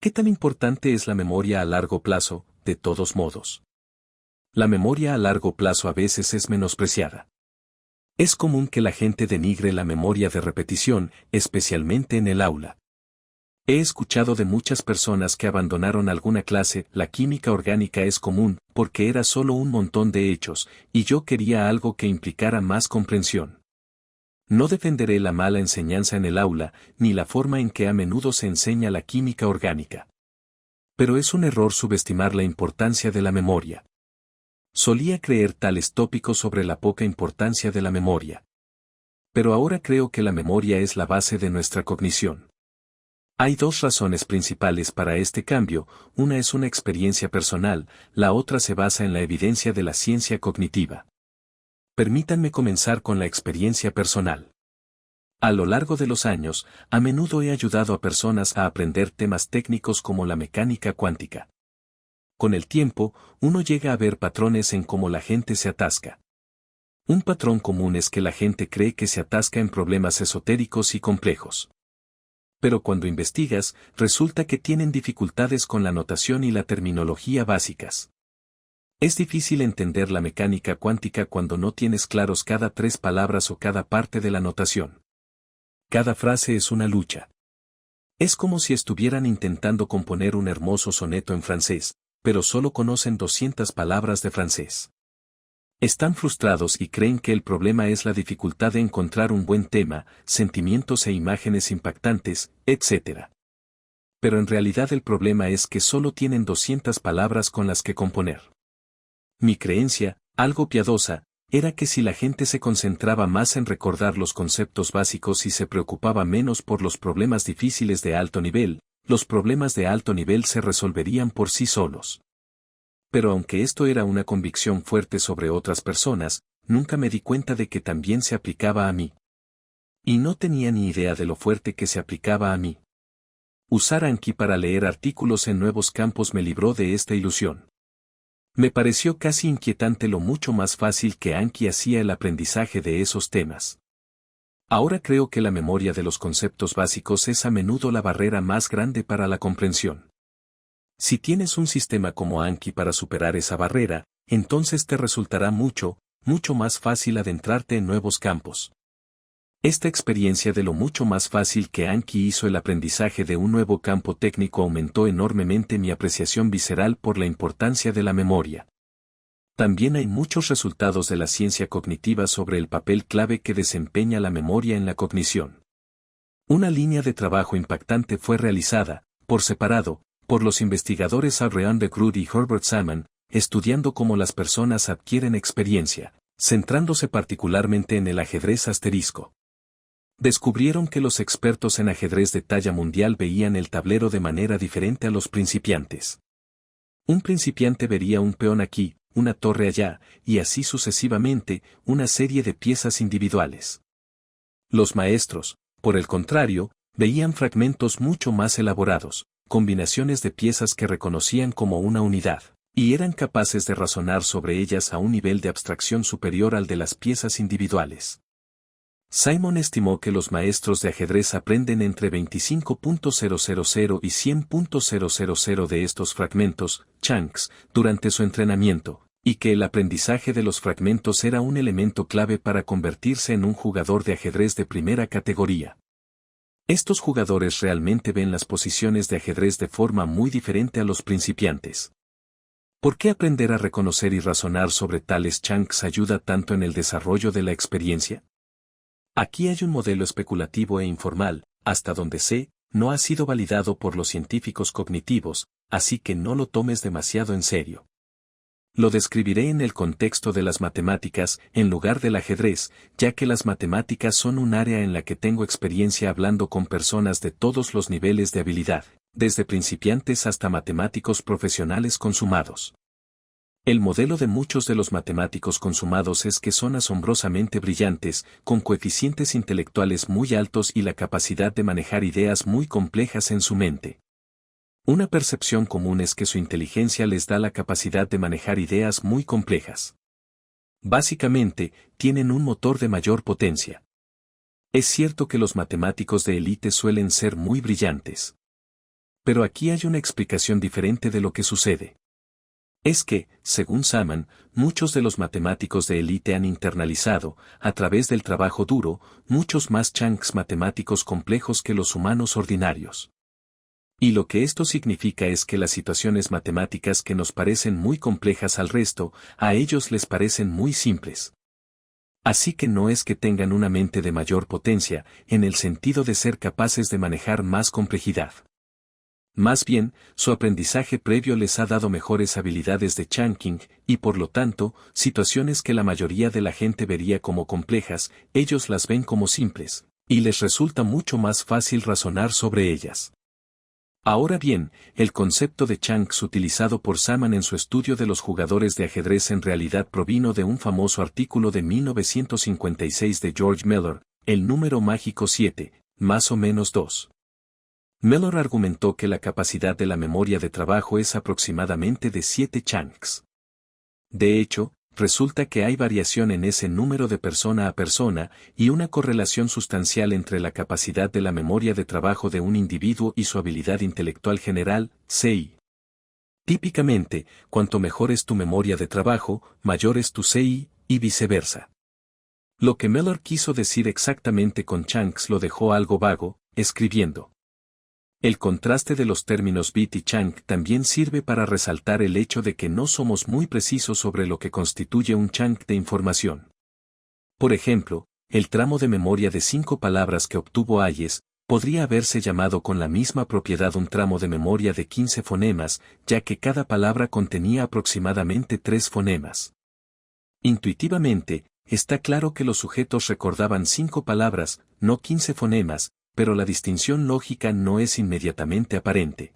¿Qué tan importante es la memoria a largo plazo, de todos modos? La memoria a largo plazo a veces es menospreciada. Es común que la gente denigre la memoria de repetición, especialmente en el aula. He escuchado de muchas personas que abandonaron alguna clase. La química orgánica es común, porque era solo un montón de hechos, y yo quería algo que implicara más comprensión. No defenderé la mala enseñanza en el aula, ni la forma en que a menudo se enseña la química orgánica. Pero es un error subestimar la importancia de la memoria. Solía creer tales tópicos sobre la poca importancia de la memoria. Pero ahora creo que la memoria es la base de nuestra cognición. Hay dos razones principales para este cambio, una es una experiencia personal, la otra se basa en la evidencia de la ciencia cognitiva. Permítanme comenzar con la experiencia personal. A lo largo de los años, a menudo he ayudado a personas a aprender temas técnicos como la mecánica cuántica. Con el tiempo, uno llega a ver patrones en cómo la gente se atasca. Un patrón común es que la gente cree que se atasca en problemas esotéricos y complejos. Pero cuando investigas, resulta que tienen dificultades con la notación y la terminología básicas. Es difícil entender la mecánica cuántica cuando no tienes claros cada 3 palabras o cada parte de la notación. Cada frase es una lucha. Es como si estuvieran intentando componer un hermoso soneto en francés, pero solo conocen 200 palabras de francés. Están frustrados y creen que el problema es la dificultad de encontrar un buen tema, sentimientos e imágenes impactantes, etc. Pero en realidad el problema es que solo tienen 200 palabras con las que componer. Mi creencia, algo piadosa, era que si la gente se concentraba más en recordar los conceptos básicos y se preocupaba menos por los problemas difíciles de alto nivel, los problemas de alto nivel se resolverían por sí solos. Pero aunque esto era una convicción fuerte sobre otras personas, nunca me di cuenta de que también se aplicaba a mí. Y no tenía ni idea de lo fuerte que se aplicaba a mí. Usar Anki para leer artículos en nuevos campos me libró de esta ilusión. Me pareció casi inquietante lo mucho más fácil que Anki hacía el aprendizaje de esos temas. Ahora creo que la memoria de los conceptos básicos es a menudo la barrera más grande para la comprensión. Si tienes un sistema como Anki para superar esa barrera, entonces te resultará mucho más fácil adentrarte en nuevos campos. Esta experiencia de lo mucho más fácil que Anki hizo el aprendizaje de un nuevo campo técnico aumentó enormemente mi apreciación visceral por la importancia de la memoria. También hay muchos resultados de la ciencia cognitiva sobre el papel clave que desempeña la memoria en la cognición. Una línea de trabajo impactante fue realizada, por separado, por los investigadores Adrian de Groot y Herbert Salmon, estudiando cómo las personas adquieren experiencia, centrándose particularmente en el ajedrez asterisco. Descubrieron que los expertos en ajedrez de talla mundial veían el tablero de manera diferente a los principiantes. Un principiante vería un peón aquí, una torre allá, y así sucesivamente, una serie de piezas individuales. Los maestros, por el contrario, veían fragmentos mucho más elaborados, combinaciones de piezas que reconocían como una unidad, y eran capaces de razonar sobre ellas a un nivel de abstracción superior al de las piezas individuales. Simon estimó que los maestros de ajedrez aprenden entre 25.000 y 100.000 de estos fragmentos, chunks, durante su entrenamiento, y que el aprendizaje de los fragmentos era un elemento clave para convertirse en un jugador de ajedrez de primera categoría. Estos jugadores realmente ven las posiciones de ajedrez de forma muy diferente a los principiantes. ¿Por qué aprender a reconocer y razonar sobre tales chunks ayuda tanto en el desarrollo de la experiencia? Aquí hay un modelo especulativo e informal, hasta donde sé, no ha sido validado por los científicos cognitivos, así que no lo tomes demasiado en serio. Lo describiré en el contexto de las matemáticas, en lugar del ajedrez, ya que las matemáticas son un área en la que tengo experiencia hablando con personas de todos los niveles de habilidad, desde principiantes hasta matemáticos profesionales consumados. El modelo de muchos de los matemáticos consumados es que son asombrosamente brillantes, con coeficientes intelectuales muy altos y la capacidad de manejar ideas muy complejas en su mente. Una percepción común es que su inteligencia les da la capacidad de manejar ideas muy complejas. Básicamente, tienen un motor de mayor potencia. Es cierto que los matemáticos de élite suelen ser muy brillantes. Pero aquí hay una explicación diferente de lo que sucede. Es que, según Saman, muchos de los matemáticos de élite han internalizado, a través del trabajo duro, muchos más chunks matemáticos complejos que los humanos ordinarios. Y lo que esto significa es que las situaciones matemáticas que nos parecen muy complejas al resto, a ellos les parecen muy simples. Así que no es que tengan una mente de mayor potencia, en el sentido de ser capaces de manejar más complejidad. Más bien, su aprendizaje previo les ha dado mejores habilidades de chunking, y por lo tanto, situaciones que la mayoría de la gente vería como complejas, ellos las ven como simples, y les resulta mucho más fácil razonar sobre ellas. Ahora bien, el concepto de chunks utilizado por Saman en su estudio de los jugadores de ajedrez en realidad provino de un famoso artículo de 1956 de George Miller, el número mágico 7, más o menos 2. Miller argumentó que la capacidad de la memoria de trabajo es aproximadamente de 7 chunks. De hecho, resulta que hay variación en ese número de persona a persona y una correlación sustancial entre la capacidad de la memoria de trabajo de un individuo y su habilidad intelectual general, CI. Típicamente, cuanto mejor es tu memoria de trabajo, mayor es tu CI, y viceversa. Lo que Miller quiso decir exactamente con chunks lo dejó algo vago, escribiendo. El contraste de los términos bit y chunk también sirve para resaltar el hecho de que no somos muy precisos sobre lo que constituye un chunk de información. Por ejemplo, el tramo de memoria de 5 palabras que obtuvo Hayes, podría haberse llamado con la misma propiedad un tramo de memoria de 15 fonemas, ya que cada palabra contenía aproximadamente 3 fonemas. Intuitivamente, está claro que los sujetos recordaban 5 palabras, no 15 fonemas, pero la distinción lógica no es inmediatamente aparente.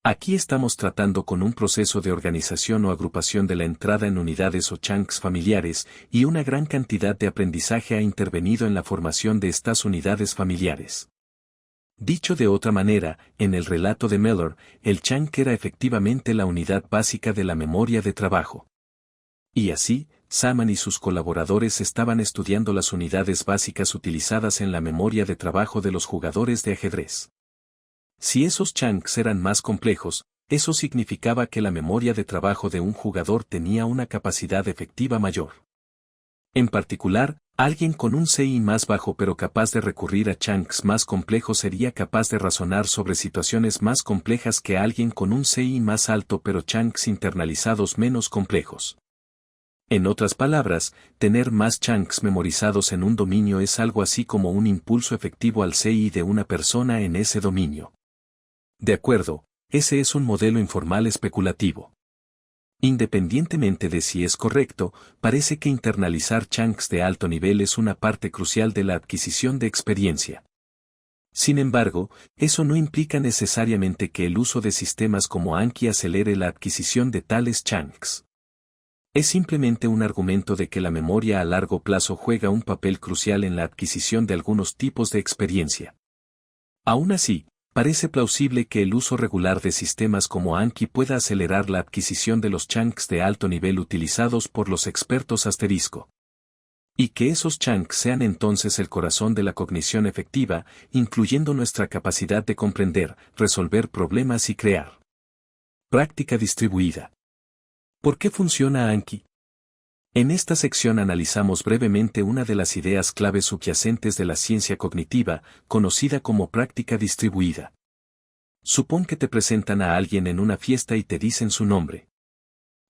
Aquí estamos tratando con un proceso de organización o agrupación de la entrada en unidades o chunks familiares, y una gran cantidad de aprendizaje ha intervenido en la formación de estas unidades familiares. Dicho de otra manera, en el relato de Miller, el chunk era efectivamente la unidad básica de la memoria de trabajo. Y así, Saman y sus colaboradores estaban estudiando las unidades básicas utilizadas en la memoria de trabajo de los jugadores de ajedrez. Si esos chunks eran más complejos, eso significaba que la memoria de trabajo de un jugador tenía una capacidad efectiva mayor. En particular, alguien con un CI más bajo pero capaz de recurrir a chunks más complejos sería capaz de razonar sobre situaciones más complejas que alguien con un CI más alto pero chunks internalizados menos complejos. En otras palabras, tener más chunks memorizados en un dominio es algo así como un impulso efectivo al CI de una persona en ese dominio. De acuerdo, ese es un modelo informal especulativo. Independientemente de si es correcto, parece que internalizar chunks de alto nivel es una parte crucial de la adquisición de experiencia. Sin embargo, eso no implica necesariamente que el uso de sistemas como Anki acelere la adquisición de tales chunks. Es simplemente un argumento de que la memoria a largo plazo juega un papel crucial en la adquisición de algunos tipos de experiencia. Aún así, parece plausible que el uso regular de sistemas como Anki pueda acelerar la adquisición de los chunks de alto nivel utilizados por los expertos asterisco. Y que esos chunks sean entonces el corazón de la cognición efectiva, incluyendo nuestra capacidad de comprender, resolver problemas y crear. Práctica distribuida. ¿Por qué funciona Anki? En esta sección analizamos brevemente una de las ideas clave subyacentes de la ciencia cognitiva, conocida como práctica distribuida. Supón que te presentan a alguien en una fiesta y te dicen su nombre.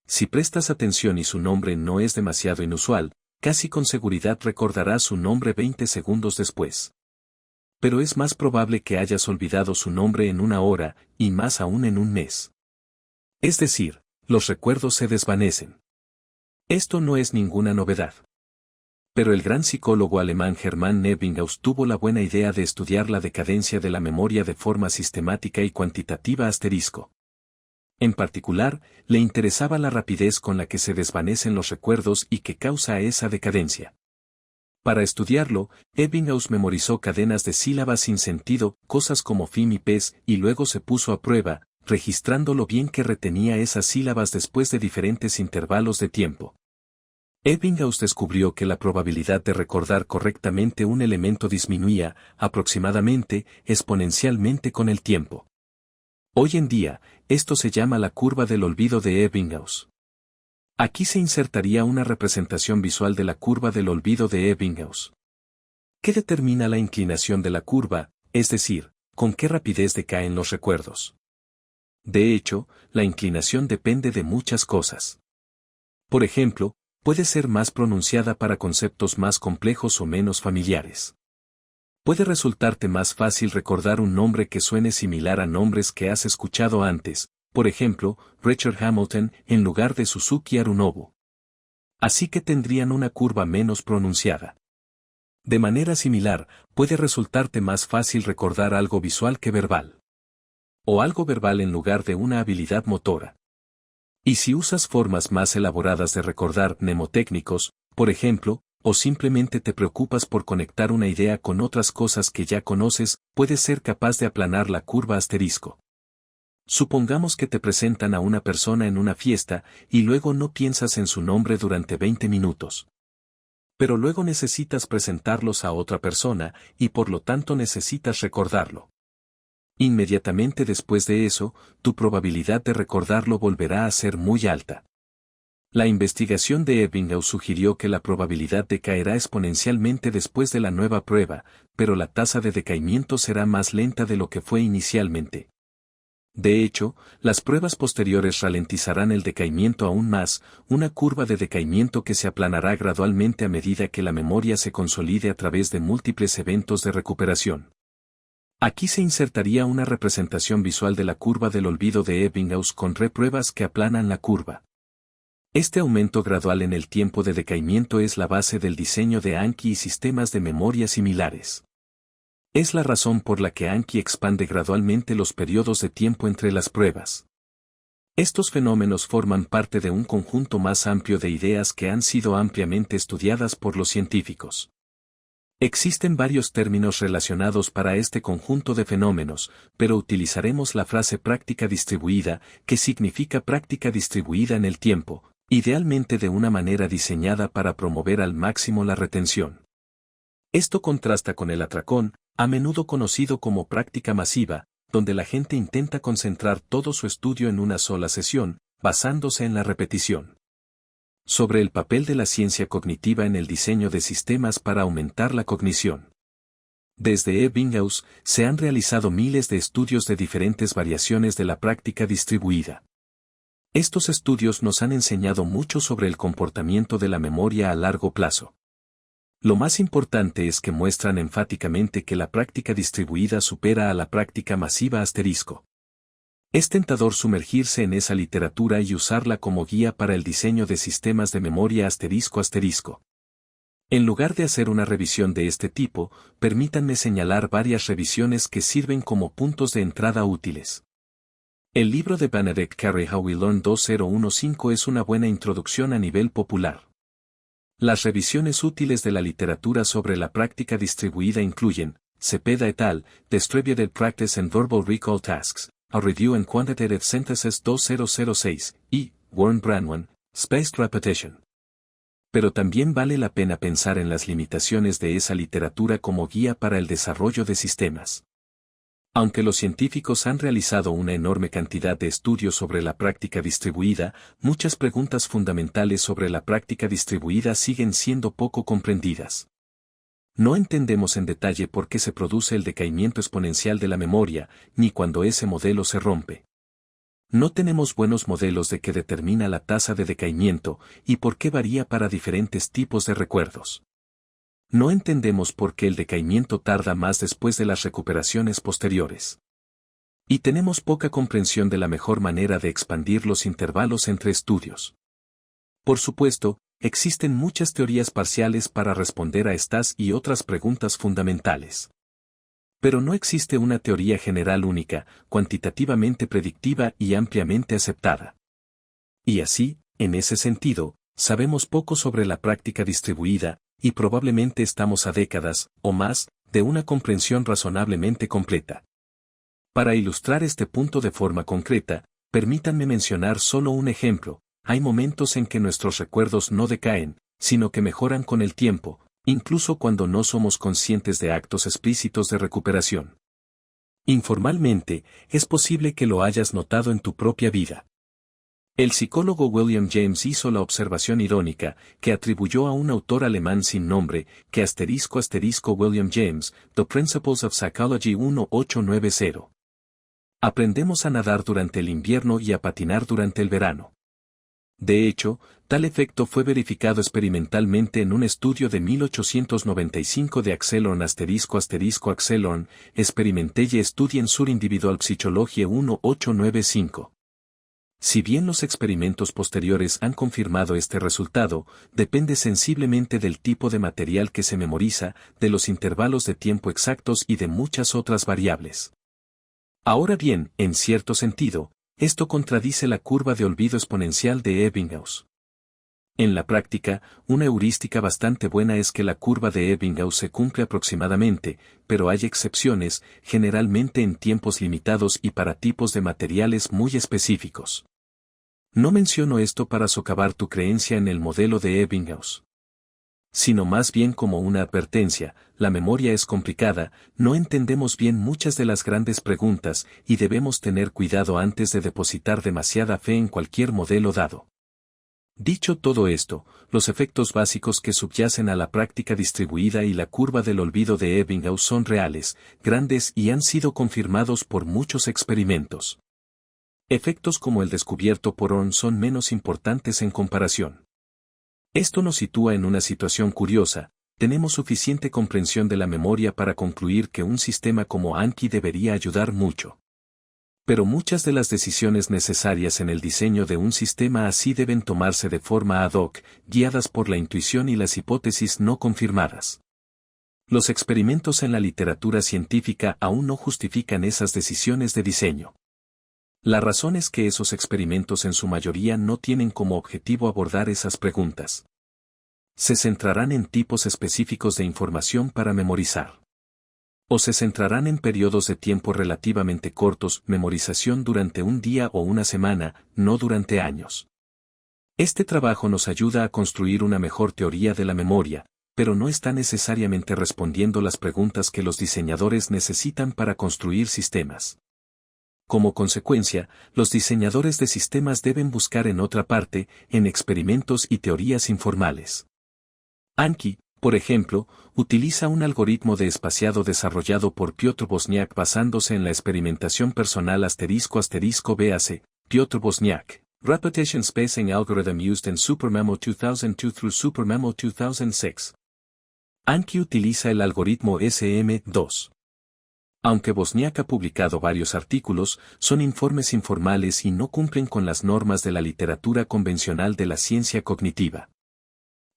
Si prestas atención y su nombre no es demasiado inusual, casi con seguridad recordarás su nombre 20 segundos después. Pero es más probable que hayas olvidado su nombre en una hora, y más aún en un mes. Es decir, los recuerdos se desvanecen. Esto no es ninguna novedad. Pero el gran psicólogo alemán Hermann Ebbinghaus tuvo la buena idea de estudiar la decadencia de la memoria de forma sistemática y cuantitativa **. En particular, le interesaba la rapidez con la que se desvanecen los recuerdos y que causa esa decadencia. Para estudiarlo, Ebbinghaus memorizó cadenas de sílabas sin sentido, cosas como fim y pes, y luego se puso a prueba, registrando lo bien que retenía esas sílabas después de diferentes intervalos de tiempo. Ebbinghaus descubrió que la probabilidad de recordar correctamente un elemento disminuía, aproximadamente, exponencialmente con el tiempo. Hoy en día, esto se llama la curva del olvido de Ebbinghaus. Aquí se insertaría una representación visual de la curva del olvido de Ebbinghaus. ¿Qué determina la inclinación de la curva, es decir, con qué rapidez decaen los recuerdos? De hecho, la inclinación depende de muchas cosas. Por ejemplo, puede ser más pronunciada para conceptos más complejos o menos familiares. Puede resultarte más fácil recordar un nombre que suene similar a nombres que has escuchado antes, por ejemplo, Richard Hamilton en lugar de Suzuki Harunobu. Así que tendrían una curva menos pronunciada. De manera similar, puede resultarte más fácil recordar algo visual que verbal. O algo verbal en lugar de una habilidad motora. Y si usas formas más elaboradas de recordar mnemotécnicos, por ejemplo, o simplemente te preocupas por conectar una idea con otras cosas que ya conoces, puedes ser capaz de aplanar la curva **. Supongamos que te presentan a una persona en una fiesta, y luego no piensas en su nombre durante 20 minutos. Pero luego necesitas presentarlos a otra persona, y por lo tanto necesitas recordarlo. Inmediatamente después de eso, tu probabilidad de recordarlo volverá a ser muy alta. La investigación de Ebbinghaus sugirió que la probabilidad decaerá exponencialmente después de la nueva prueba, pero la tasa de decaimiento será más lenta de lo que fue inicialmente. De hecho, las pruebas posteriores ralentizarán el decaimiento aún más, una curva de decaimiento que se aplanará gradualmente a medida que la memoria se consolide a través de múltiples eventos de recuperación. Aquí se insertaría una representación visual de la curva del olvido de Ebbinghaus con repruebas que aplanan la curva. Este aumento gradual en el tiempo de decaimiento es la base del diseño de Anki y sistemas de memoria similares. Es la razón por la que Anki expande gradualmente los periodos de tiempo entre las pruebas. Estos fenómenos forman parte de un conjunto más amplio de ideas que han sido ampliamente estudiadas por los científicos. Existen varios términos relacionados para este conjunto de fenómenos, pero utilizaremos la frase práctica distribuida, que significa práctica distribuida en el tiempo, idealmente de una manera diseñada para promover al máximo la retención. Esto contrasta con el atracón, a menudo conocido como práctica masiva, donde la gente intenta concentrar todo su estudio en una sola sesión, basándose en la repetición. Sobre el papel de la ciencia cognitiva en el diseño de sistemas para aumentar la cognición. Desde Ebbinghaus, se han realizado miles de estudios de diferentes variaciones de la práctica distribuida. Estos estudios nos han enseñado mucho sobre el comportamiento de la memoria a largo plazo. Lo más importante es que muestran enfáticamente que la práctica distribuida supera a la práctica masiva **. Es tentador sumergirse en esa literatura y usarla como guía para el diseño de sistemas de memoria **. En lugar de hacer una revisión de este tipo, permítanme señalar varias revisiones que sirven como puntos de entrada útiles. El libro de Benedict Carey How We Learn 2015 es una buena introducción a nivel popular. Las revisiones útiles de la literatura sobre la práctica distribuida incluyen, Cepeda et al., Distributed Practice and Verbal Recall Tasks, A Review in Quantitative Synthesis 2006, y Warren Branwan, Spaced Repetition. Pero también vale la pena pensar en las limitaciones de esa literatura como guía para el desarrollo de sistemas. Aunque los científicos han realizado una enorme cantidad de estudios sobre la práctica distribuida, muchas preguntas fundamentales sobre la práctica distribuida siguen siendo poco comprendidas. No entendemos en detalle por qué se produce el decaimiento exponencial de la memoria, ni cuando ese modelo se rompe. No tenemos buenos modelos de qué determina la tasa de decaimiento y por qué varía para diferentes tipos de recuerdos. No entendemos por qué el decaimiento tarda más después de las recuperaciones posteriores. Y tenemos poca comprensión de la mejor manera de expandir los intervalos entre estudios. Por supuesto, existen muchas teorías parciales para responder a estas y otras preguntas fundamentales. Pero no existe una teoría general única, cuantitativamente predictiva y ampliamente aceptada. Y así, en ese sentido, sabemos poco sobre la práctica distribuida, y probablemente estamos a décadas, o más, de una comprensión razonablemente completa. Para ilustrar este punto de forma concreta, permítanme mencionar solo un ejemplo. Hay momentos en que nuestros recuerdos no decaen, sino que mejoran con el tiempo, incluso cuando no somos conscientes de actos explícitos de recuperación. Informalmente, es posible que lo hayas notado en tu propia vida. El psicólogo William James hizo la observación irónica, que atribuyó a un autor alemán sin nombre, que ** William James, The Principles of Psychology 1890. Aprendemos a nadar durante el invierno y a patinar durante el verano. De hecho, tal efecto fue verificado experimentalmente en un estudio de 1895 de Axelorn ** Axelorn, Experimentelle Studien zur Individualpsychologie 1895. Si bien los experimentos posteriores han confirmado este resultado, depende sensiblemente del tipo de material que se memoriza, de los intervalos de tiempo exactos y de muchas otras variables. Ahora bien, en cierto sentido, esto contradice la curva de olvido exponencial de Ebbinghaus. En la práctica, una heurística bastante buena es que la curva de Ebbinghaus se cumple aproximadamente, pero hay excepciones, generalmente en tiempos limitados y para tipos de materiales muy específicos. No menciono esto para socavar tu creencia en el modelo de Ebbinghaus, sino más bien como una advertencia. La memoria es complicada, no entendemos bien muchas de las grandes preguntas y debemos tener cuidado antes de depositar demasiada fe en cualquier modelo dado. Dicho todo esto, los efectos básicos que subyacen a la práctica distribuida y la curva del olvido de Ebbinghaus son reales, grandes y han sido confirmados por muchos experimentos. Efectos como el descubierto por Orn son menos importantes en comparación. Esto nos sitúa en una situación curiosa. Tenemos suficiente comprensión de la memoria para concluir que un sistema como Anki debería ayudar mucho. Pero muchas de las decisiones necesarias en el diseño de un sistema así deben tomarse de forma ad hoc, guiadas por la intuición y las hipótesis no confirmadas. Los experimentos en la literatura científica aún no justifican esas decisiones de diseño. La razón es que esos experimentos en su mayoría no tienen como objetivo abordar esas preguntas. Se centrarán en tipos específicos de información para memorizar. O se centrarán en periodos de tiempo relativamente cortos, memorización durante un día o una semana, no durante años. Este trabajo nos ayuda a construir una mejor teoría de la memoria, pero no está necesariamente respondiendo las preguntas que los diseñadores necesitan para construir sistemas. Como consecuencia, los diseñadores de sistemas deben buscar en otra parte, en experimentos y teorías informales. Anki, por ejemplo, utiliza un algoritmo de espaciado desarrollado por Piotr Wozniak basándose en la experimentación personal ** véase, Piotr Wozniak, Repetition Spacing Algorithm used in SuperMemo 2002 through SuperMemo 2006. Anki utiliza el algoritmo SM2. Aunque Wozniak ha publicado varios artículos, son informes informales y no cumplen con las normas de la literatura convencional de la ciencia cognitiva.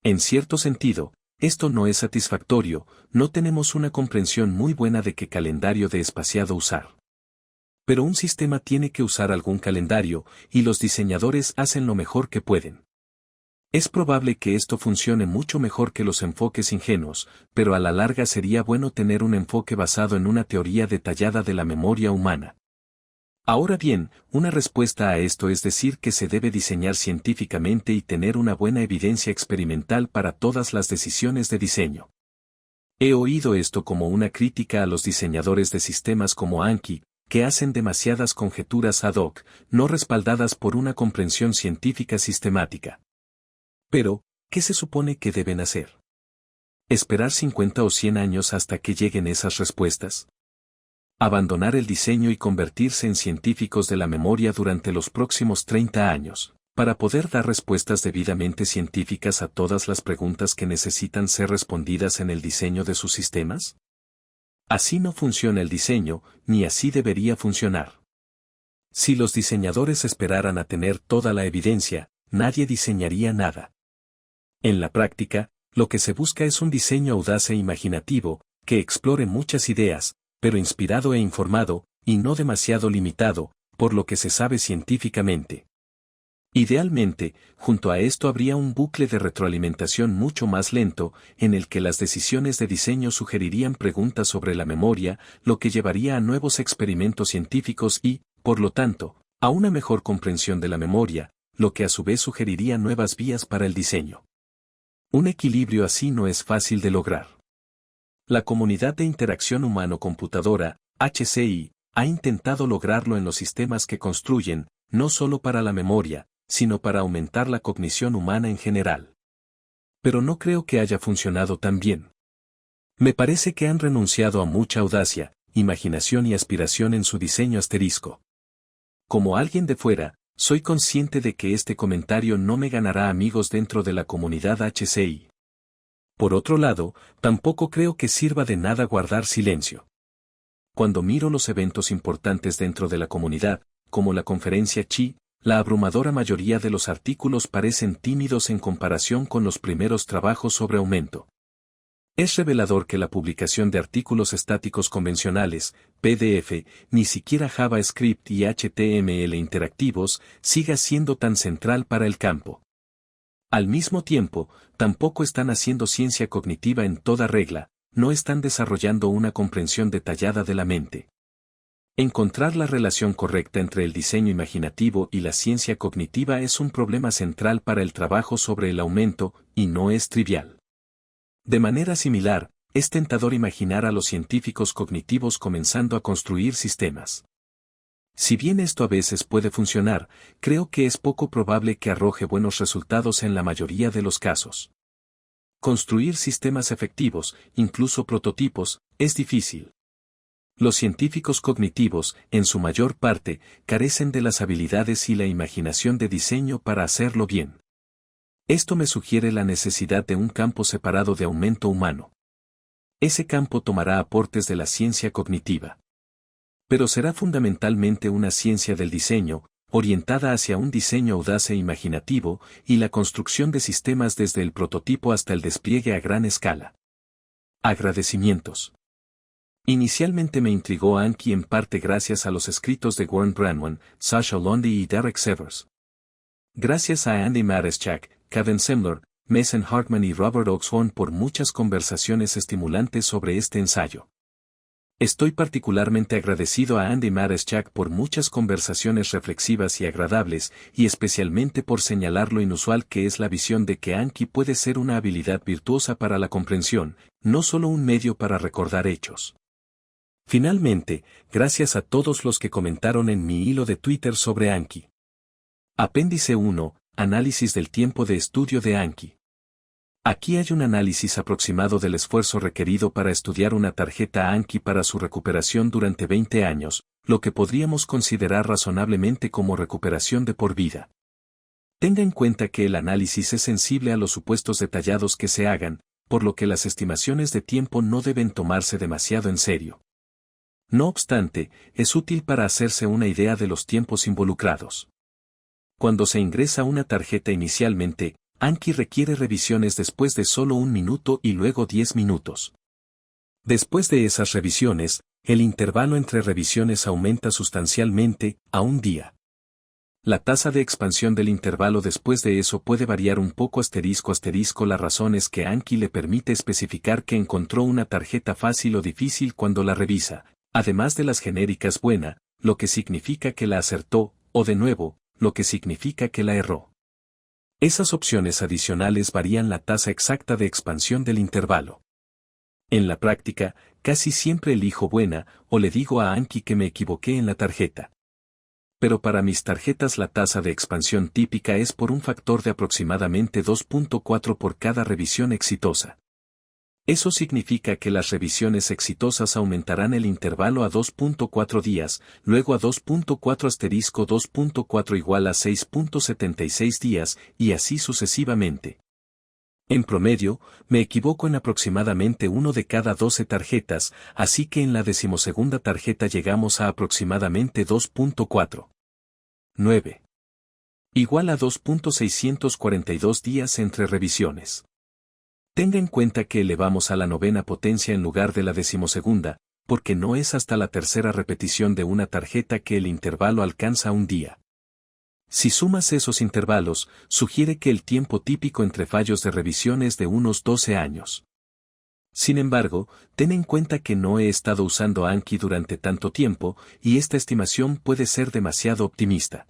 En cierto sentido, esto no es satisfactorio, no tenemos una comprensión muy buena de qué calendario de espaciado usar. Pero un sistema tiene que usar algún calendario, y los diseñadores hacen lo mejor que pueden. Es probable que esto funcione mucho mejor que los enfoques ingenuos, pero a la larga sería bueno tener un enfoque basado en una teoría detallada de la memoria humana. Ahora bien, una respuesta a esto es decir que se debe diseñar científicamente y tener una buena evidencia experimental para todas las decisiones de diseño. He oído esto como una crítica a los diseñadores de sistemas como Anki, que hacen demasiadas conjeturas ad hoc, no respaldadas por una comprensión científica sistemática. Pero, ¿qué se supone que deben hacer? ¿Esperar 50 o 100 años hasta que lleguen esas respuestas? ¿Abandonar el diseño y convertirse en científicos de la memoria durante los próximos 30 años, para poder dar respuestas debidamente científicas a todas las preguntas que necesitan ser respondidas en el diseño de sus sistemas? Así no funciona el diseño, ni así debería funcionar. Si los diseñadores esperaran a tener toda la evidencia, nadie diseñaría nada. En la práctica, lo que se busca es un diseño audaz e imaginativo, que explore muchas ideas, pero inspirado e informado, y no demasiado limitado, por lo que se sabe científicamente. Idealmente, junto a esto habría un bucle de retroalimentación mucho más lento, en el que las decisiones de diseño sugerirían preguntas sobre la memoria, lo que llevaría a nuevos experimentos científicos y, por lo tanto, a una mejor comprensión de la memoria, lo que a su vez sugeriría nuevas vías para el diseño. Un equilibrio así no es fácil de lograr. La Comunidad de Interacción Humano-Computadora, HCI, ha intentado lograrlo en los sistemas que construyen, no solo para la memoria, sino para aumentar la cognición humana en general. Pero no creo que haya funcionado tan bien. Me parece que han renunciado a mucha audacia, imaginación y aspiración en su diseño asterisco. Como alguien de fuera, soy consciente de que este comentario no me ganará amigos dentro de la comunidad HCI. Por otro lado, tampoco creo que sirva de nada guardar silencio. Cuando miro los eventos importantes dentro de la comunidad, como la conferencia Chi, la abrumadora mayoría de los artículos parecen tímidos en comparación con los primeros trabajos sobre aumento. Es revelador que la publicación de artículos estáticos convencionales, PDF, ni siquiera JavaScript y HTML interactivos, siga siendo tan central para el campo. Al mismo tiempo, tampoco están haciendo ciencia cognitiva en toda regla, no están desarrollando una comprensión detallada de la mente. Encontrar la relación correcta entre el diseño imaginativo y la ciencia cognitiva es un problema central para el trabajo sobre el aumento, y no es trivial. De manera similar, es tentador imaginar a los científicos cognitivos comenzando a construir sistemas. Si bien esto a veces puede funcionar, creo que es poco probable que arroje buenos resultados en la mayoría de los casos. Construir sistemas efectivos, incluso prototipos, es difícil. Los científicos cognitivos, en su mayor parte, carecen de las habilidades y la imaginación de diseño para hacerlo bien. Esto me sugiere la necesidad de un campo separado de aumento humano. Ese campo tomará aportes de la ciencia cognitiva. Pero será fundamentalmente una ciencia del diseño, orientada hacia un diseño audaz e imaginativo, y la construcción de sistemas desde el prototipo hasta el despliegue a gran escala. Agradecimientos. Inicialmente me intrigó Anki en parte gracias a los escritos de Warren Branwan, Sasha Lundy y Derek Severs. Gracias a Andy Matischak, Kevin Semler, Mason Hartman y Robert Oxhorn por muchas conversaciones estimulantes sobre este ensayo. Estoy particularmente agradecido a Andy Matischak por muchas conversaciones reflexivas y agradables, y especialmente por señalar lo inusual que es la visión de que Anki puede ser una habilidad virtuosa para la comprensión, no solo un medio para recordar hechos. Finalmente, gracias a todos los que comentaron en mi hilo de Twitter sobre Anki. Apéndice 1, Análisis del tiempo de estudio de Anki. Aquí hay un análisis aproximado del esfuerzo requerido para estudiar una tarjeta Anki para su recuperación durante 20 años, lo que podríamos considerar razonablemente como recuperación de por vida. Tenga en cuenta que el análisis es sensible a los supuestos detallados que se hagan, por lo que las estimaciones de tiempo no deben tomarse demasiado en serio. No obstante, es útil para hacerse una idea de los tiempos involucrados. Cuando se ingresa una tarjeta inicialmente, Anki requiere revisiones después de solo 1 minuto y luego 10 minutos. Después de esas revisiones, el intervalo entre revisiones aumenta sustancialmente, a 1 día. La tasa de expansión del intervalo después de eso puede variar un poco ***. La razón es que Anki le permite especificar que encontró una tarjeta fácil o difícil cuando la revisa, además de las genéricas buena, lo que significa que la acertó, o de nuevo, lo que significa que la erró. Esas opciones adicionales varían la tasa exacta de expansión del intervalo. En la práctica, casi siempre elijo buena, o le digo a Anki que me equivoqué en la tarjeta. Pero para mis tarjetas la tasa de expansión típica es por un factor de aproximadamente 2.4 por cada revisión exitosa. Eso significa que las revisiones exitosas aumentarán el intervalo a 2.4 días, luego a 2.4 asterisco 2.4 igual a 6.76 días, y así sucesivamente. En promedio, me equivoco en aproximadamente 1 de cada 12 tarjetas, así que en la 12ª tarjeta llegamos a aproximadamente 2.4. 9. Igual a 2.642 días entre revisiones. Tenga en cuenta que elevamos a la 9ª potencia en lugar de la 12ª, porque no es hasta la 3ª repetición de una tarjeta que el intervalo alcanza un día. Si sumas esos intervalos, sugiere que el tiempo típico entre fallos de revisión es de unos 12 años. Sin embargo, ten en cuenta que no he estado usando Anki durante tanto tiempo, y esta estimación puede ser demasiado optimista.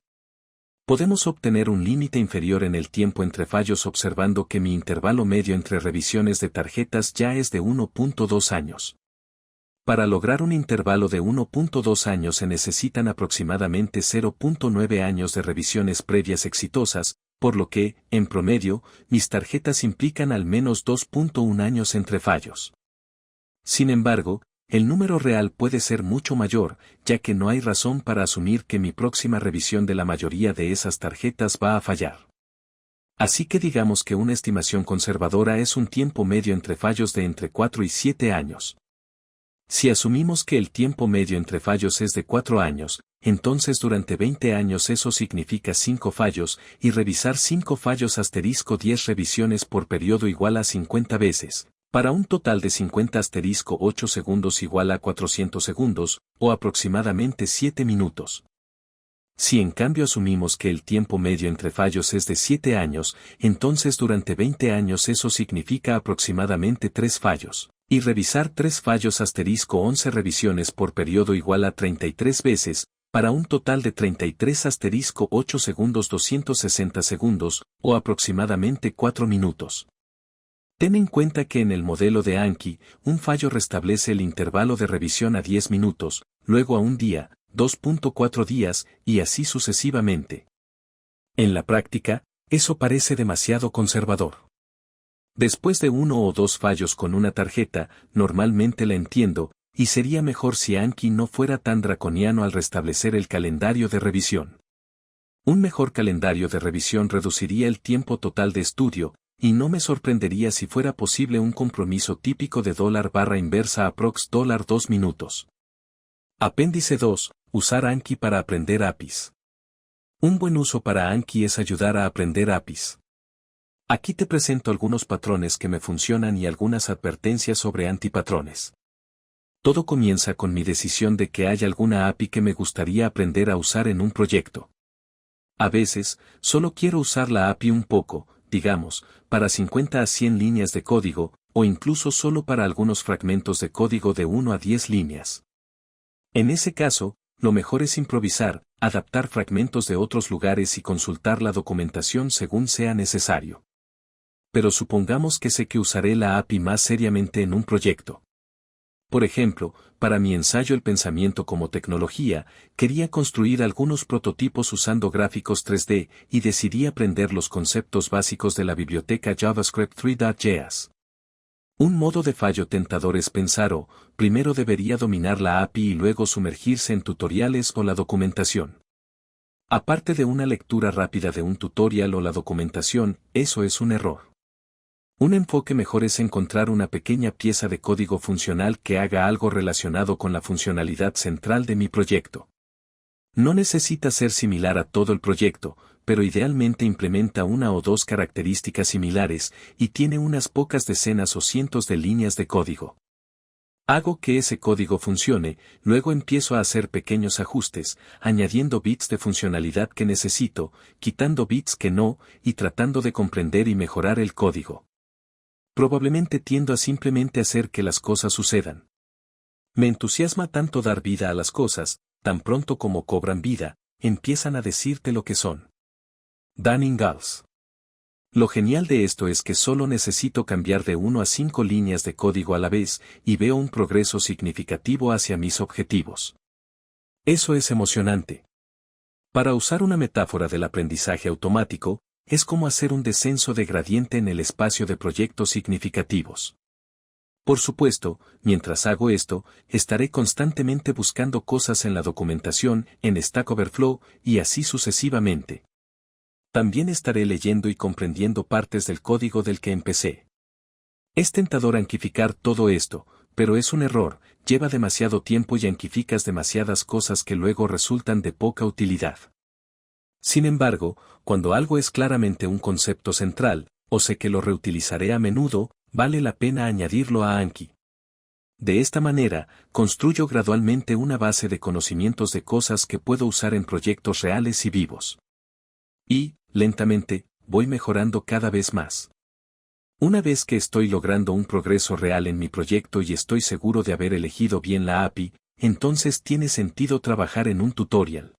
Podemos obtener un límite inferior en el tiempo entre fallos observando que mi intervalo medio entre revisiones de tarjetas ya es de 1.2 años. Para lograr un intervalo de 1.2 años se necesitan aproximadamente 0.9 años de revisiones previas exitosas, por lo que, en promedio, mis tarjetas implican al menos 2.1 años entre fallos. Sin embargo, el número real puede ser mucho mayor, ya que no hay razón para asumir que mi próxima revisión de la mayoría de esas tarjetas va a fallar. Así que digamos que una estimación conservadora es un tiempo medio entre fallos de entre 4 y 7 años. Si asumimos que el tiempo medio entre fallos es de 4 años, entonces durante 20 años eso significa 5 fallos, y revisar 5 fallos asterisco 10 revisiones por periodo igual a 50 veces. Para un total de 50 asterisco 8 segundos igual a 400 segundos, o aproximadamente 7 minutos. Si en cambio asumimos que el tiempo medio entre fallos es de 7 años, entonces durante 20 años eso significa aproximadamente 3 fallos. Y revisar 3 fallos asterisco 11 revisiones por periodo igual a 33 veces, para un total de 33 asterisco 8 segundos 260 segundos, o aproximadamente 4 minutos. Ten en cuenta que en el modelo de Anki, un fallo restablece el intervalo de revisión a 10 minutos, luego a un día, 2.4 días, y así sucesivamente. En la práctica, eso parece demasiado conservador. Después de 1 o 2 fallos con una tarjeta, normalmente la entiendo, y sería mejor si Anki no fuera tan draconiano al restablecer el calendario de revisión. Un mejor calendario de revisión reduciría el tiempo total de estudio, y no me sorprendería si fuera posible un compromiso típico de $/inversa aprox $2 minutos. Apéndice 2. Usar Anki para aprender APIs. Un buen uso para Anki es ayudar a aprender APIs. Aquí te presento algunos patrones que me funcionan y algunas advertencias sobre antipatrones. Todo comienza con mi decisión de que hay alguna API que me gustaría aprender a usar en un proyecto. A veces, solo quiero usar la API un poco, digamos, para 50 a 100 líneas de código, o incluso solo para algunos fragmentos de código de 1 a 10 líneas. En ese caso, lo mejor es improvisar, adaptar fragmentos de otros lugares y consultar la documentación según sea necesario. Pero supongamos que sé que usaré la API más seriamente en un proyecto. Por ejemplo, para mi ensayo El pensamiento como tecnología, quería construir algunos prototipos usando gráficos 3D y decidí aprender los conceptos básicos de la biblioteca JavaScript 3.js. Un modo de fallo tentador es pensar primero debería dominar la API y luego sumergirse en tutoriales o la documentación. Aparte de una lectura rápida de un tutorial o la documentación, eso es un error. Un enfoque mejor es encontrar una pequeña pieza de código funcional que haga algo relacionado con la funcionalidad central de mi proyecto. No necesita ser similar a todo el proyecto, pero idealmente implementa 1 o 2 características similares y tiene unas pocas decenas o cientos de líneas de código. Hago que ese código funcione, luego empiezo a hacer pequeños ajustes, añadiendo bits de funcionalidad que necesito, quitando bits que no, y tratando de comprender y mejorar el código. Probablemente tiendo a simplemente hacer que las cosas sucedan. Me entusiasma tanto dar vida a las cosas, tan pronto como cobran vida, empiezan a decirte lo que son. Dan Ingalls. Lo genial de esto es que solo necesito cambiar de 1 a 5 líneas de código a la vez y veo un progreso significativo hacia mis objetivos. Eso es emocionante. Para usar una metáfora del aprendizaje automático, es como hacer un descenso de gradiente en el espacio de proyectos significativos. Por supuesto, mientras hago esto, estaré constantemente buscando cosas en la documentación, en Stack Overflow, y así sucesivamente. También estaré leyendo y comprendiendo partes del código del que empecé. Es tentador anquificar todo esto, pero es un error, lleva demasiado tiempo y anquificas demasiadas cosas que luego resultan de poca utilidad. Sin embargo, cuando algo es claramente un concepto central, o sé que lo reutilizaré a menudo, vale la pena añadirlo a Anki. De esta manera, construyo gradualmente una base de conocimientos de cosas que puedo usar en proyectos reales y vivos. Y, lentamente, voy mejorando cada vez más. Una vez que estoy logrando un progreso real en mi proyecto y estoy seguro de haber elegido bien la API, entonces tiene sentido trabajar en un tutorial.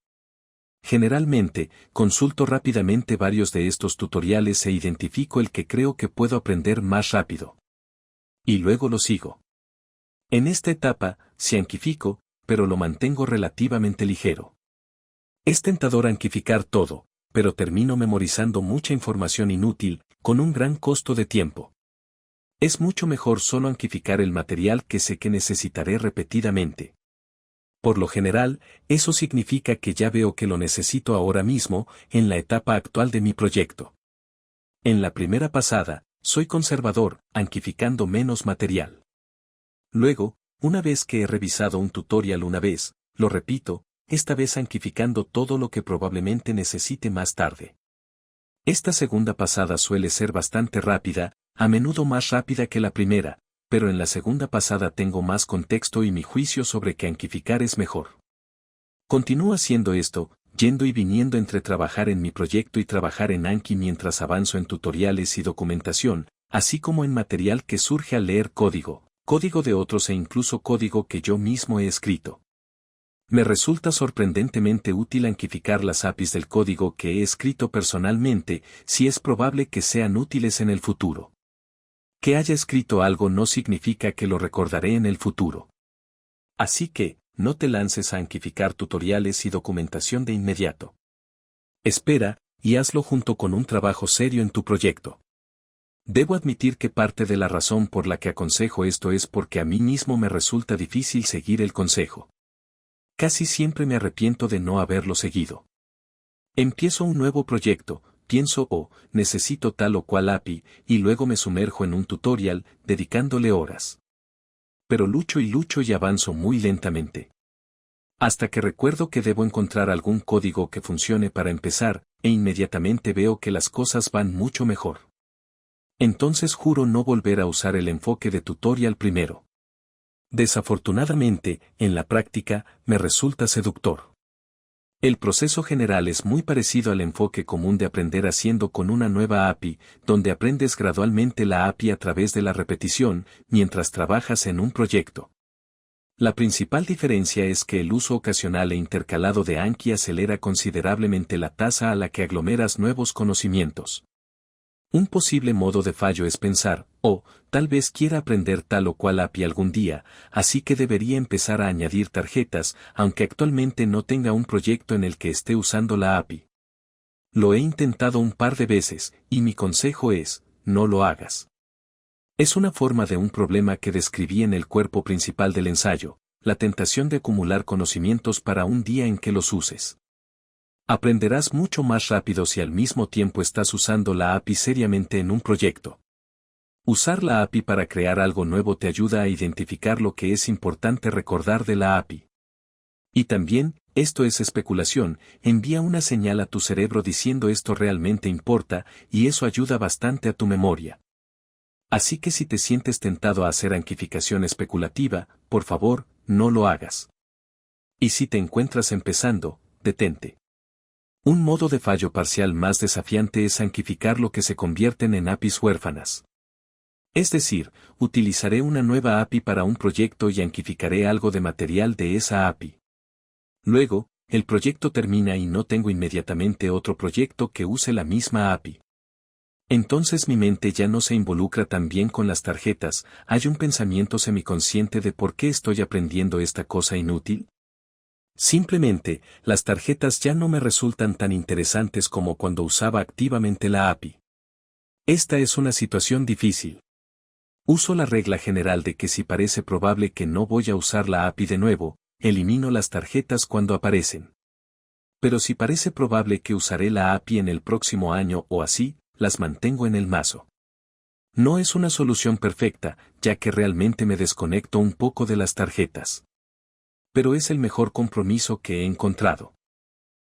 Generalmente, consulto rápidamente varios de estos tutoriales e identifico el que creo que puedo aprender más rápido. Y luego lo sigo. En esta etapa, sí anquifico, pero lo mantengo relativamente ligero. Es tentador anquificar todo, pero termino memorizando mucha información inútil, con un gran costo de tiempo. Es mucho mejor solo anquificar el material que sé que necesitaré repetidamente. Por lo general, eso significa que ya veo que lo necesito ahora mismo, en la etapa actual de mi proyecto. En la primera pasada, soy conservador, anquificando menos material. Luego, una vez que he revisado un tutorial una vez, lo repito, esta vez anquificando todo lo que probablemente necesite más tarde. Esta segunda pasada suele ser bastante rápida, a menudo más rápida que la primera, pero en la segunda pasada tengo más contexto y mi juicio sobre que anquificar es mejor. Continúo haciendo esto, yendo y viniendo entre trabajar en mi proyecto y trabajar en Anki mientras avanzo en tutoriales y documentación, así como en material que surge al leer código de otros e incluso código que yo mismo he escrito. Me resulta sorprendentemente útil anquificar las APIs del código que he escrito personalmente, si es probable que sean útiles en el futuro. Que haya escrito algo no significa que lo recordaré en el futuro. Así que, no te lances a anquificar tutoriales y documentación de inmediato. Espera, y hazlo junto con un trabajo serio en tu proyecto. Debo admitir que parte de la razón por la que aconsejo esto es porque a mí mismo me resulta difícil seguir el consejo. Casi siempre me arrepiento de no haberlo seguido. Empiezo un nuevo proyecto, pienso necesito tal o cual API, y luego me sumerjo en un tutorial, dedicándole horas. Pero lucho y avanzo muy lentamente. Hasta que recuerdo que debo encontrar algún código que funcione para empezar, e inmediatamente veo que las cosas van mucho mejor. Entonces juro no volver a usar el enfoque de tutorial primero. Desafortunadamente, en la práctica, me resulta seductor. El proceso general es muy parecido al enfoque común de aprender haciendo con una nueva API, donde aprendes gradualmente la API a través de la repetición, mientras trabajas en un proyecto. La principal diferencia es que el uso ocasional e intercalado de Anki acelera considerablemente la tasa a la que aglomeras nuevos conocimientos. Un posible modo de fallo es pensar, tal vez quiera aprender tal o cual API algún día, así que debería empezar a añadir tarjetas, aunque actualmente no tenga un proyecto en el que esté usando la API. Lo he intentado un par de veces, y mi consejo es, no lo hagas. Es una forma de un problema que describí en el cuerpo principal del ensayo, la tentación de acumular conocimientos para un día en que los uses. Aprenderás mucho más rápido si al mismo tiempo estás usando la API seriamente en un proyecto. Usar la API para crear algo nuevo te ayuda a identificar lo que es importante recordar de la API. Y también, esto es especulación, envía una señal a tu cerebro diciendo esto realmente importa, y eso ayuda bastante a tu memoria. Así que si te sientes tentado a hacer anquificación especulativa, por favor, no lo hagas. Y si te encuentras empezando, detente. Un modo de fallo parcial más desafiante es anquificar lo que se convierten en APIs huérfanas. Es decir, utilizaré una nueva API para un proyecto y anquificaré algo de material de esa API. Luego, el proyecto termina y no tengo inmediatamente otro proyecto que use la misma API. Entonces mi mente ya no se involucra tan bien con las tarjetas, hay un pensamiento semiconsciente de por qué estoy aprendiendo esta cosa inútil. Simplemente, las tarjetas ya no me resultan tan interesantes como cuando usaba activamente la API. Esta es una situación difícil. Uso la regla general de que si parece probable que no voy a usar la API de nuevo, elimino las tarjetas cuando aparecen. Pero si parece probable que usaré la API en el próximo año o así, las mantengo en el mazo. No es una solución perfecta, ya que realmente me desconecto un poco de las tarjetas. Pero es el mejor compromiso que he encontrado.